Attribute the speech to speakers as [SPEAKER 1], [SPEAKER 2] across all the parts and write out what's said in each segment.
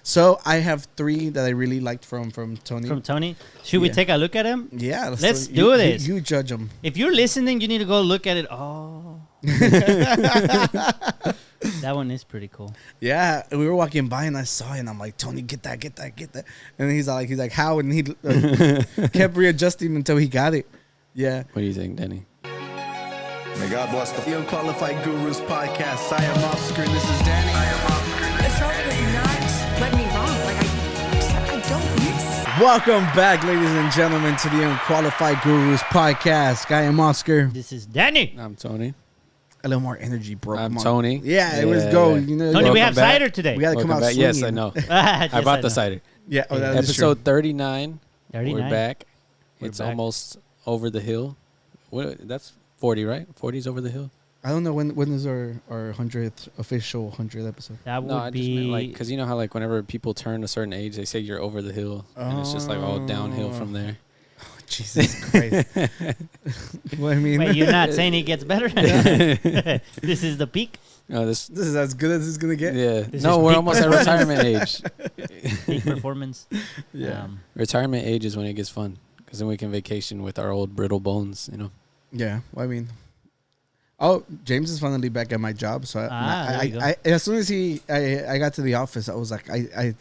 [SPEAKER 1] So I have 3 that I really liked from Tony.
[SPEAKER 2] From Tony? Should we take a look at him?
[SPEAKER 1] Yeah.
[SPEAKER 2] Let's do this.
[SPEAKER 1] You judge them.
[SPEAKER 2] If you're listening, you need to go look at it. Oh. That one is pretty cool.
[SPEAKER 1] Yeah. We were walking by and I saw it and I'm like, Tony, get that. And he's like, how? And he kept readjusting until he got it. Yeah.
[SPEAKER 3] What do you think, Danny?
[SPEAKER 4] May God bless
[SPEAKER 1] The Unqualified Gurus podcast. I am Oscar and this is Danny.
[SPEAKER 5] This song does not let me wrong. Like, I don't miss.
[SPEAKER 1] Welcome back, ladies and gentlemen, to the Unqualified Gurus podcast. I am Oscar.
[SPEAKER 2] This is Danny.
[SPEAKER 3] I'm Tony.
[SPEAKER 1] A little more energy, bro.
[SPEAKER 3] I'm Tony.
[SPEAKER 1] Yeah, it was go. You know,
[SPEAKER 2] Tony, we have
[SPEAKER 3] back.
[SPEAKER 2] cider today.
[SPEAKER 1] we got to come out
[SPEAKER 3] back.
[SPEAKER 1] swinging.
[SPEAKER 3] Yes, I know.
[SPEAKER 2] Yes,
[SPEAKER 3] I bought the
[SPEAKER 2] know.
[SPEAKER 3] cider.
[SPEAKER 1] Yeah, that is
[SPEAKER 3] Episode
[SPEAKER 1] true.
[SPEAKER 3] 39.
[SPEAKER 2] 39.
[SPEAKER 3] We're back.
[SPEAKER 2] We're
[SPEAKER 3] It's
[SPEAKER 2] back.
[SPEAKER 3] almost over the hill. What? That's 40, right? 40's over the hill.
[SPEAKER 1] I don't know when is our 100th official 100th episode.
[SPEAKER 2] That would
[SPEAKER 3] No, I just
[SPEAKER 2] be
[SPEAKER 3] meant like because you know how like whenever people turn a certain age, they say you're over the hill, and it's just like all downhill from there.
[SPEAKER 1] Jesus Christ. Well, I mean,
[SPEAKER 2] Wait, you're not saying it gets better? This is the peak.
[SPEAKER 3] No, this.
[SPEAKER 1] this is as good as it's gonna get.
[SPEAKER 3] Yeah.
[SPEAKER 2] This
[SPEAKER 3] No,
[SPEAKER 2] is
[SPEAKER 3] we're
[SPEAKER 2] peak
[SPEAKER 3] almost at retirement age.
[SPEAKER 2] Peak performance.
[SPEAKER 1] Yeah.
[SPEAKER 3] Retirement age is when it gets fun because then we can vacation with our old brittle bones. You know.
[SPEAKER 1] Yeah. Well, I mean, James is finally back at my job. So
[SPEAKER 2] there you go.
[SPEAKER 1] I as soon as I got to the office, I was like, I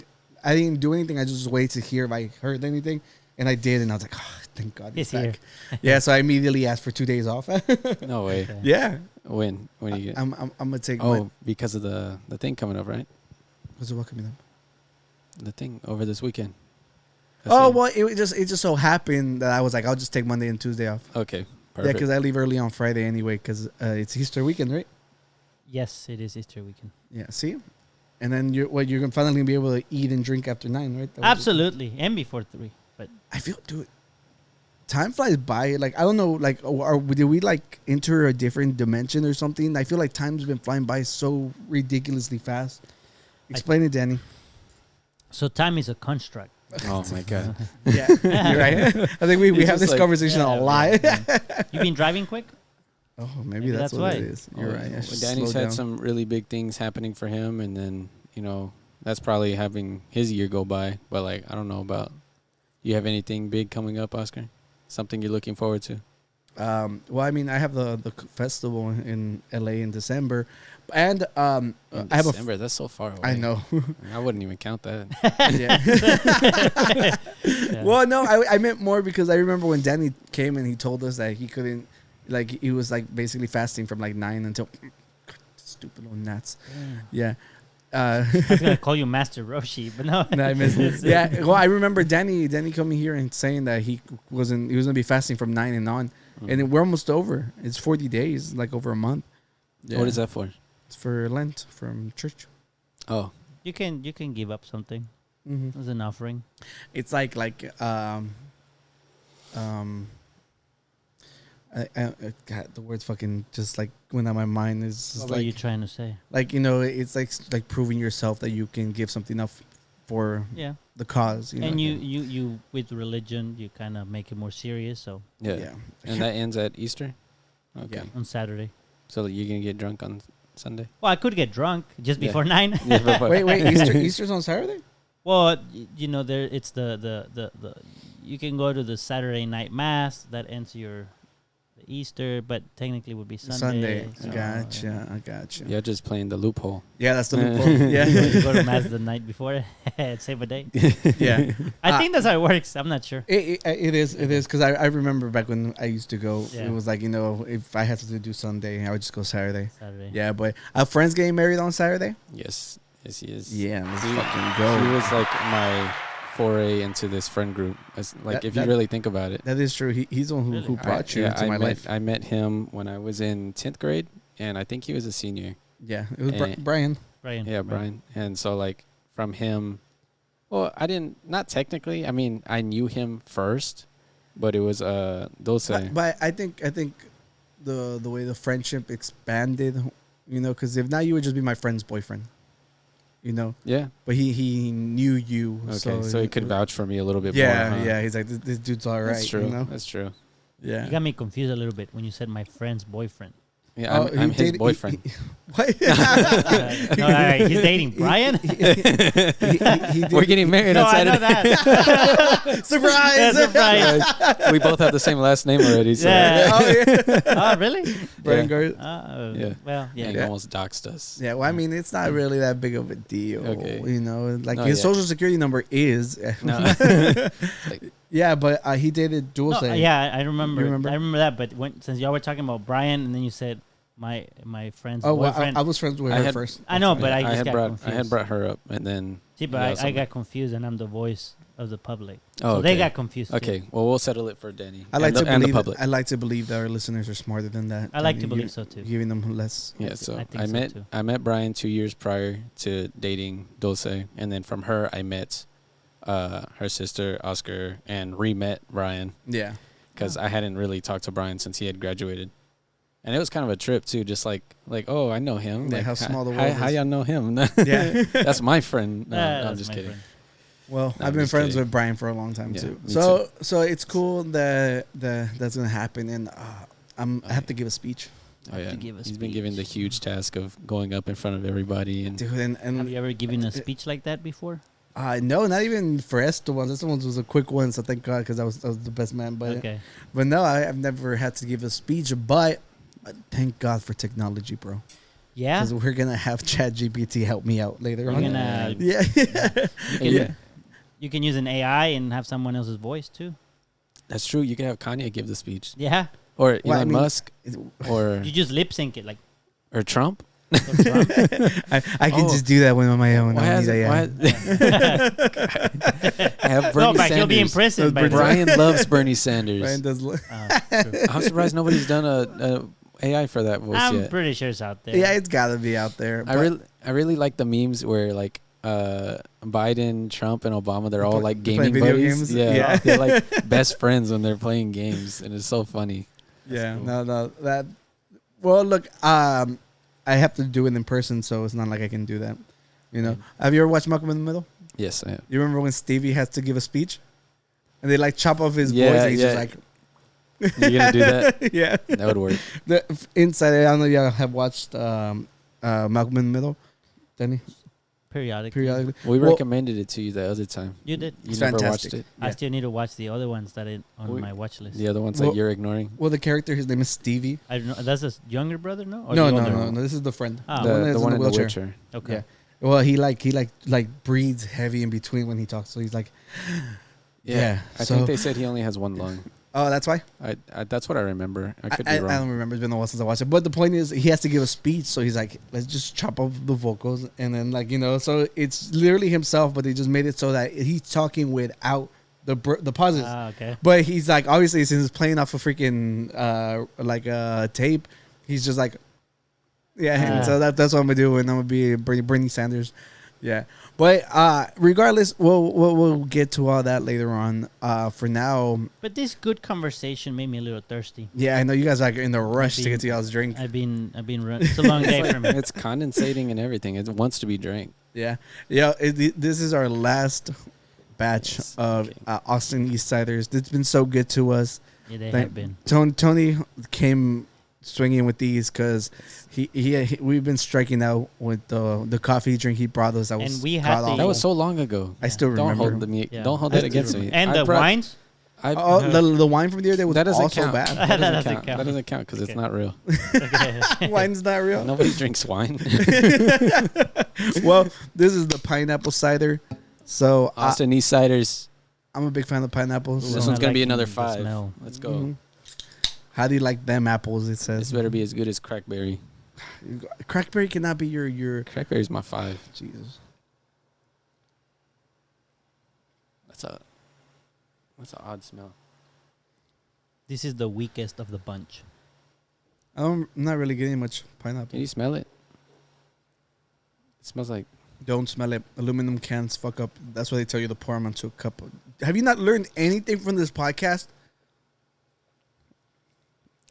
[SPEAKER 1] didn't do anything. I just waited to hear if I heard anything, and I did, and I was like, oh, thank God he's
[SPEAKER 2] He's
[SPEAKER 1] back. Yeah. So I immediately asked for 2 days off.
[SPEAKER 3] No way.
[SPEAKER 2] Okay.
[SPEAKER 1] Yeah.
[SPEAKER 3] When you get?
[SPEAKER 1] I'm gonna take.
[SPEAKER 3] Oh, because of the thing coming up, right?
[SPEAKER 1] What's what coming up?
[SPEAKER 3] The thing over this weekend. That's
[SPEAKER 1] Oh
[SPEAKER 3] it.
[SPEAKER 1] well, it just so happened that I was like, I'll just take Monday and Tuesday off.
[SPEAKER 3] Okay.
[SPEAKER 1] Yeah,
[SPEAKER 3] Perfect.
[SPEAKER 1] because I leave early on Friday anyway, because it's Easter weekend, right?
[SPEAKER 2] Yes, it is Easter weekend.
[SPEAKER 1] Yeah. See, and then you're gonna finally be able to eat and drink after 9, right? That was-
[SPEAKER 2] Absolutely. And before 3. But
[SPEAKER 1] I feel, dude, time flies by. Like I don't know, like, did we like enter a different dimension or something? I feel like time's been flying by so ridiculously fast. Explain it, Danny.
[SPEAKER 2] so time is a construct.
[SPEAKER 3] Oh my God.
[SPEAKER 1] Yeah, you're right. I think we
[SPEAKER 3] It's
[SPEAKER 1] have
[SPEAKER 3] just
[SPEAKER 1] this
[SPEAKER 3] like-
[SPEAKER 1] conversation a lot.
[SPEAKER 2] You've been driving quick?
[SPEAKER 1] Oh, maybe
[SPEAKER 2] Maybe
[SPEAKER 1] that's
[SPEAKER 2] that's
[SPEAKER 1] what
[SPEAKER 2] why.
[SPEAKER 1] it is. You're right. I should
[SPEAKER 3] Danny's
[SPEAKER 1] slow
[SPEAKER 3] had
[SPEAKER 1] down.
[SPEAKER 3] some really big things happening for him, and then that's probably having his year go by. But like, I don't know about you. Have anything big coming up, Oscar? Something you're looking forward to?
[SPEAKER 1] Well, I mean, I have the festival in LA in December, and I have
[SPEAKER 3] December. That's so far away.
[SPEAKER 1] I know.
[SPEAKER 3] I wouldn't even count that.
[SPEAKER 1] Yeah.
[SPEAKER 2] Yeah.
[SPEAKER 1] Well, no, I meant more because I remember when Danny came and he told us that he couldn't, like, he was like basically fasting from like 9 until stupid little nuts. Yeah.
[SPEAKER 2] I was going to call you Master Roshi, but no.
[SPEAKER 1] No, I missed it. Yeah. Well, I remember Danny coming here and saying that he was going to be fasting from 9 and on. And then we're almost over. It's 40 days, like over a month. Yeah.
[SPEAKER 3] What is that for?
[SPEAKER 1] It's for Lent from church.
[SPEAKER 3] Oh,
[SPEAKER 2] You can give up something
[SPEAKER 1] Mm-hmm.
[SPEAKER 2] as an offering.
[SPEAKER 1] It's like God, the words fucking just like went out my mind. Is
[SPEAKER 2] What were
[SPEAKER 1] like
[SPEAKER 2] you trying to say?
[SPEAKER 1] like it's like proving yourself that you can give something up for
[SPEAKER 2] Yeah.
[SPEAKER 1] the cause.
[SPEAKER 2] And
[SPEAKER 1] know?
[SPEAKER 2] you with religion, you kind of make it more serious. So
[SPEAKER 3] yeah.
[SPEAKER 1] Yeah.
[SPEAKER 3] And that ends at Easter. Okay.
[SPEAKER 1] Yeah.
[SPEAKER 2] on Saturday.
[SPEAKER 3] So you're gonna get drunk on Sunday?
[SPEAKER 2] Well, I could get drunk just
[SPEAKER 3] Yeah.
[SPEAKER 2] before 9.
[SPEAKER 1] Wait, Easter's on Saturday?
[SPEAKER 2] Well, there it's the you can go to the Saturday night mass that ends the Easter, but technically would be Sunday. so,
[SPEAKER 1] Gotcha. I gotcha.
[SPEAKER 3] You're just playing the loophole.
[SPEAKER 1] Yeah, that's the loophole.
[SPEAKER 2] You
[SPEAKER 1] Yeah.
[SPEAKER 2] go to mass the night before, save a day.
[SPEAKER 1] Yeah.
[SPEAKER 2] I think that's how it works. I'm not sure.
[SPEAKER 1] It is because I remember back when I used to go.
[SPEAKER 2] Yeah.
[SPEAKER 1] It was like, if I had to do Sunday, I would just go Saturday.
[SPEAKER 2] Saturday.
[SPEAKER 1] Yeah, but our friends getting married on Saturday.
[SPEAKER 3] Yes, he is.
[SPEAKER 1] Yeah, let's
[SPEAKER 3] He-
[SPEAKER 1] fucking go.
[SPEAKER 3] He was like my foray into this friend group. It's like
[SPEAKER 1] That-
[SPEAKER 3] if you
[SPEAKER 1] that-
[SPEAKER 3] really think about it.
[SPEAKER 1] That is true. He's the one who
[SPEAKER 2] Really?
[SPEAKER 1] brought you into my life.
[SPEAKER 3] I met him when I was in 10th grade, and I think he was a senior.
[SPEAKER 1] Yeah, it was
[SPEAKER 3] Eh.
[SPEAKER 1] Brian.
[SPEAKER 2] Brian.
[SPEAKER 3] Yeah, Brian. And so like from him, well, not technically. I mean, I knew him first, but it was those.
[SPEAKER 1] But I think the way the friendship expanded, because if not, you would just be my friend's boyfriend.
[SPEAKER 3] Yeah.
[SPEAKER 1] But he knew you.
[SPEAKER 3] Okay, so he could vouch for me a little bit
[SPEAKER 1] Yeah,
[SPEAKER 3] more. Huh?
[SPEAKER 1] yeah. He's like, this dude's all right.
[SPEAKER 3] That's true.
[SPEAKER 1] You know?
[SPEAKER 3] That's true.
[SPEAKER 1] Yeah.
[SPEAKER 2] You got me confused a little bit when you said my friend's boyfriend.
[SPEAKER 3] Yeah, I'm
[SPEAKER 1] he
[SPEAKER 3] his
[SPEAKER 1] dated-
[SPEAKER 3] boyfriend.
[SPEAKER 1] What?
[SPEAKER 2] No, all right, he's dating Brian.
[SPEAKER 3] We're getting married
[SPEAKER 2] No,
[SPEAKER 3] on
[SPEAKER 2] I know
[SPEAKER 3] Saturday.
[SPEAKER 2] that.
[SPEAKER 1] Surprise!
[SPEAKER 2] Yeah, surprise.
[SPEAKER 3] We both have the same last name already. So
[SPEAKER 2] Yeah.
[SPEAKER 1] Oh, yeah.
[SPEAKER 2] Oh, really?
[SPEAKER 1] Brian
[SPEAKER 3] Yeah.
[SPEAKER 1] Gar-
[SPEAKER 3] Yeah.
[SPEAKER 2] Well,
[SPEAKER 3] yeah,
[SPEAKER 2] yeah.
[SPEAKER 3] he almost doxed us.
[SPEAKER 1] Yeah, well, I mean, it's not really that big of a deal.
[SPEAKER 3] Okay.
[SPEAKER 1] You know, like
[SPEAKER 3] No,
[SPEAKER 1] his
[SPEAKER 3] yeah.
[SPEAKER 1] social security number is.
[SPEAKER 3] No. Like,
[SPEAKER 1] Yeah, but he dated
[SPEAKER 2] No,
[SPEAKER 1] Dulce.
[SPEAKER 2] yeah, I remember.
[SPEAKER 1] You remember?
[SPEAKER 2] I remember that. But since y'all were talking about Brian, and then you said my friend's
[SPEAKER 1] Oh, well,
[SPEAKER 2] boyfriend.
[SPEAKER 1] I was friends with
[SPEAKER 3] I
[SPEAKER 1] her
[SPEAKER 3] had-
[SPEAKER 1] first.
[SPEAKER 2] I know, but
[SPEAKER 3] yeah,
[SPEAKER 2] I just
[SPEAKER 3] had
[SPEAKER 2] got
[SPEAKER 3] brought
[SPEAKER 2] confused.
[SPEAKER 3] I had brought her up, and then
[SPEAKER 2] See, but
[SPEAKER 3] yeah,
[SPEAKER 2] I
[SPEAKER 3] something.
[SPEAKER 2] got confused, and I'm the voice of the public.
[SPEAKER 3] Oh,
[SPEAKER 2] So they
[SPEAKER 3] okay.
[SPEAKER 2] got confused. too.
[SPEAKER 3] Okay, well, we'll settle it for Danny.
[SPEAKER 1] I like
[SPEAKER 3] and
[SPEAKER 1] to
[SPEAKER 3] the, and the
[SPEAKER 1] believe.
[SPEAKER 3] public.
[SPEAKER 1] I like to believe that our listeners are smarter than that.
[SPEAKER 2] I like to
[SPEAKER 1] and
[SPEAKER 2] believe
[SPEAKER 1] you're
[SPEAKER 2] so too.
[SPEAKER 1] Giving them less.
[SPEAKER 3] Yeah, so
[SPEAKER 2] I think
[SPEAKER 3] I
[SPEAKER 2] so
[SPEAKER 3] met
[SPEAKER 2] too.
[SPEAKER 3] I met Brian 2 years prior to dating Dulce, and then from her I met her sister Oscar and re-met Brian
[SPEAKER 1] Yeah.
[SPEAKER 3] because I hadn't really talked to Brian since he had graduated, and it was kind of a trip too. Just like oh, I know him.
[SPEAKER 1] Yeah,
[SPEAKER 3] Like,
[SPEAKER 1] how small the
[SPEAKER 3] hi-
[SPEAKER 1] world
[SPEAKER 3] How
[SPEAKER 1] is.
[SPEAKER 3] y'all know him?
[SPEAKER 1] Yeah.
[SPEAKER 3] That's my friend. No, I'm
[SPEAKER 2] That's
[SPEAKER 3] just
[SPEAKER 2] my
[SPEAKER 3] kidding.
[SPEAKER 2] friend.
[SPEAKER 1] Well,
[SPEAKER 3] No,
[SPEAKER 1] I've
[SPEAKER 3] I'm
[SPEAKER 1] been
[SPEAKER 3] just
[SPEAKER 1] friends
[SPEAKER 3] kidding.
[SPEAKER 1] with Brian for a long time
[SPEAKER 3] Yeah,
[SPEAKER 1] too.
[SPEAKER 3] me
[SPEAKER 1] So it's cool that that's gonna happen, and I have to give a speech,
[SPEAKER 3] Oh yeah,
[SPEAKER 2] to give a
[SPEAKER 3] he's been given the
[SPEAKER 2] speech.
[SPEAKER 3] huge task of going up in front of everybody and
[SPEAKER 1] dude.
[SPEAKER 2] Have
[SPEAKER 1] And
[SPEAKER 2] you ever given a speech like that before?
[SPEAKER 1] no, not even for Esther ones. This one was a quick one, so thank God because I was the best man. But
[SPEAKER 2] Okay.
[SPEAKER 1] but no, I've never had to give a speech. But thank God for technology, bro.
[SPEAKER 2] Yeah.
[SPEAKER 1] Because we're gonna have ChatGPT help me out later
[SPEAKER 2] You're
[SPEAKER 1] on.
[SPEAKER 2] gonna
[SPEAKER 1] Yeah.
[SPEAKER 3] yeah.
[SPEAKER 2] you can use an AI and have someone else's voice too.
[SPEAKER 3] That's true. You could have Kanye give the speech,
[SPEAKER 2] Yeah.
[SPEAKER 3] or
[SPEAKER 1] Well, I
[SPEAKER 3] Elon
[SPEAKER 1] mean-
[SPEAKER 3] Musk, or
[SPEAKER 2] You just lip sync it like.
[SPEAKER 3] Trump.
[SPEAKER 2] Trump.
[SPEAKER 1] I can
[SPEAKER 3] Oh.
[SPEAKER 1] just do that when on my own.
[SPEAKER 3] Why
[SPEAKER 1] I
[SPEAKER 3] has
[SPEAKER 1] don't
[SPEAKER 3] it-
[SPEAKER 1] need AI.
[SPEAKER 3] I have Bernie
[SPEAKER 2] No, but he'll be in
[SPEAKER 3] Sanders.
[SPEAKER 2] prison by then.
[SPEAKER 3] Brian loves Bernie Sanders.
[SPEAKER 1] Brian does.
[SPEAKER 2] Oh, true.
[SPEAKER 3] I'm surprised nobody's done a AI for that voice
[SPEAKER 2] I'm
[SPEAKER 3] yet.
[SPEAKER 2] pretty sure it's out there.
[SPEAKER 1] Yeah, it's gotta be out there.
[SPEAKER 3] I really like the memes where like Biden, Trump, and Obama they're all like
[SPEAKER 1] They play
[SPEAKER 3] gaming
[SPEAKER 1] video
[SPEAKER 3] buddies.
[SPEAKER 1] games?
[SPEAKER 3] Yeah,
[SPEAKER 1] Yeah.
[SPEAKER 3] they're like best friends when they're playing games, and it's so funny.
[SPEAKER 1] Yeah,
[SPEAKER 2] cool.
[SPEAKER 1] no, that. Well, look, I have to do it in person, so it's not like I can do that. You know, have you ever watched Malcolm in the Middle?
[SPEAKER 3] Yes, I have.
[SPEAKER 1] You remember when Stevie has to give a speech, and they like chop off his
[SPEAKER 3] Yeah,
[SPEAKER 1] voice, and he's just
[SPEAKER 3] yeah.
[SPEAKER 1] like,
[SPEAKER 3] You're gonna do that?
[SPEAKER 1] yeah.
[SPEAKER 3] That would work.
[SPEAKER 1] Inside, I don't know if y'all have watched Malcolm in the Middle, Danny,
[SPEAKER 2] Periodically.
[SPEAKER 1] periodically.
[SPEAKER 3] We
[SPEAKER 1] Well-
[SPEAKER 3] recommended it to you the other time.
[SPEAKER 2] You did.
[SPEAKER 3] You
[SPEAKER 1] It's
[SPEAKER 3] never
[SPEAKER 1] fantastic.
[SPEAKER 3] watched it.
[SPEAKER 2] I still need to watch the other ones that are on
[SPEAKER 3] We-
[SPEAKER 2] my watch list.
[SPEAKER 3] The other ones
[SPEAKER 1] Well-
[SPEAKER 3] that you're ignoring.
[SPEAKER 1] Well, the character, his name is Stevie.
[SPEAKER 2] I don't know. That's his younger brother, no? Or
[SPEAKER 1] No,
[SPEAKER 2] the
[SPEAKER 1] no,
[SPEAKER 2] older
[SPEAKER 1] no,
[SPEAKER 2] one?
[SPEAKER 1] no. This is the friend.
[SPEAKER 2] Oh,
[SPEAKER 1] The
[SPEAKER 3] The
[SPEAKER 1] one
[SPEAKER 3] one
[SPEAKER 1] in
[SPEAKER 3] in
[SPEAKER 1] the
[SPEAKER 3] the
[SPEAKER 1] wheelchair.
[SPEAKER 3] Witcher.
[SPEAKER 2] Okay.
[SPEAKER 1] Yeah. Well, he breathes heavy in between when he talks, so he's like, yeah.
[SPEAKER 3] I
[SPEAKER 1] so,
[SPEAKER 3] think they said he only has one lung.
[SPEAKER 1] oh, that's why.
[SPEAKER 3] I that's what I remember. I could
[SPEAKER 1] I
[SPEAKER 3] be wrong.
[SPEAKER 1] don't remember. It's been a while since I watched it. But the point is, he has to give a speech, so he's like, let's just chop off the vocals, and then so it's literally himself, but they just made it so that he's talking without the pauses.
[SPEAKER 2] Ah, okay.
[SPEAKER 1] But he's like, obviously, since it's playing off a freaking tape, he's just like, yeah. And so that's what I'm gonna do, and I'm gonna be Bernie Sanders, yeah. But regardless, we'll get to all that later on. For now,
[SPEAKER 2] But this good conversation made me a little thirsty.
[SPEAKER 1] yeah, I know you guys are in the rush to
[SPEAKER 2] been-
[SPEAKER 1] get to y'all's drink.
[SPEAKER 2] I've been it's a long day for me.
[SPEAKER 3] It's condensating and everything. It wants to be drank.
[SPEAKER 1] Yeah, this is our last batch
[SPEAKER 3] Yes,
[SPEAKER 1] of
[SPEAKER 3] okay.
[SPEAKER 1] Austin Eastciders. It's been so good to us.
[SPEAKER 2] Yeah, they
[SPEAKER 1] Thank-
[SPEAKER 2] have been.
[SPEAKER 1] Tony came swinging with these because we've been striking out with the coffee drink he brought us. That was
[SPEAKER 2] And we had
[SPEAKER 1] god
[SPEAKER 2] the-
[SPEAKER 1] awful.
[SPEAKER 3] That was so long ago.
[SPEAKER 1] I still
[SPEAKER 3] Don't
[SPEAKER 1] remember.
[SPEAKER 3] hold the me.
[SPEAKER 2] Yeah.
[SPEAKER 3] Don't hold
[SPEAKER 2] I
[SPEAKER 3] that
[SPEAKER 2] still
[SPEAKER 3] against me.
[SPEAKER 2] remember. And
[SPEAKER 3] I
[SPEAKER 2] the
[SPEAKER 3] brought-
[SPEAKER 2] wines?
[SPEAKER 3] I,
[SPEAKER 1] Oh, the wine from the other day was
[SPEAKER 3] that doesn't
[SPEAKER 1] also
[SPEAKER 3] count.
[SPEAKER 1] bad.
[SPEAKER 3] That doesn't
[SPEAKER 2] doesn't
[SPEAKER 3] count.
[SPEAKER 2] count.
[SPEAKER 3] That doesn't count because it's
[SPEAKER 2] Okay.
[SPEAKER 3] not real.
[SPEAKER 2] Okay.
[SPEAKER 1] Wine's not real.
[SPEAKER 3] Nobody drinks wine.
[SPEAKER 1] Well, this is the pineapple cider. So
[SPEAKER 3] Austin East Ciders.
[SPEAKER 1] I'm a big fan of pineapples.
[SPEAKER 3] This
[SPEAKER 1] so-
[SPEAKER 3] one's gonna be
[SPEAKER 2] liking
[SPEAKER 3] another
[SPEAKER 2] the
[SPEAKER 3] 5.
[SPEAKER 2] smell.
[SPEAKER 3] Let's go.
[SPEAKER 1] Mhm. How do you like them apples? It says
[SPEAKER 3] This better be as good as crackberry.
[SPEAKER 1] crackberry cannot be your
[SPEAKER 3] Crackberry's my 5.
[SPEAKER 1] Jesus.
[SPEAKER 3] That's an odd smell.
[SPEAKER 2] This is the weakest of the bunch.
[SPEAKER 1] I'm not really getting much pineapple.
[SPEAKER 3] Can you smell it? It smells like
[SPEAKER 1] Don't smell it. Aluminum cans fuck up. That's why they tell you to pour them onto a cup. Have you not learned anything from this podcast?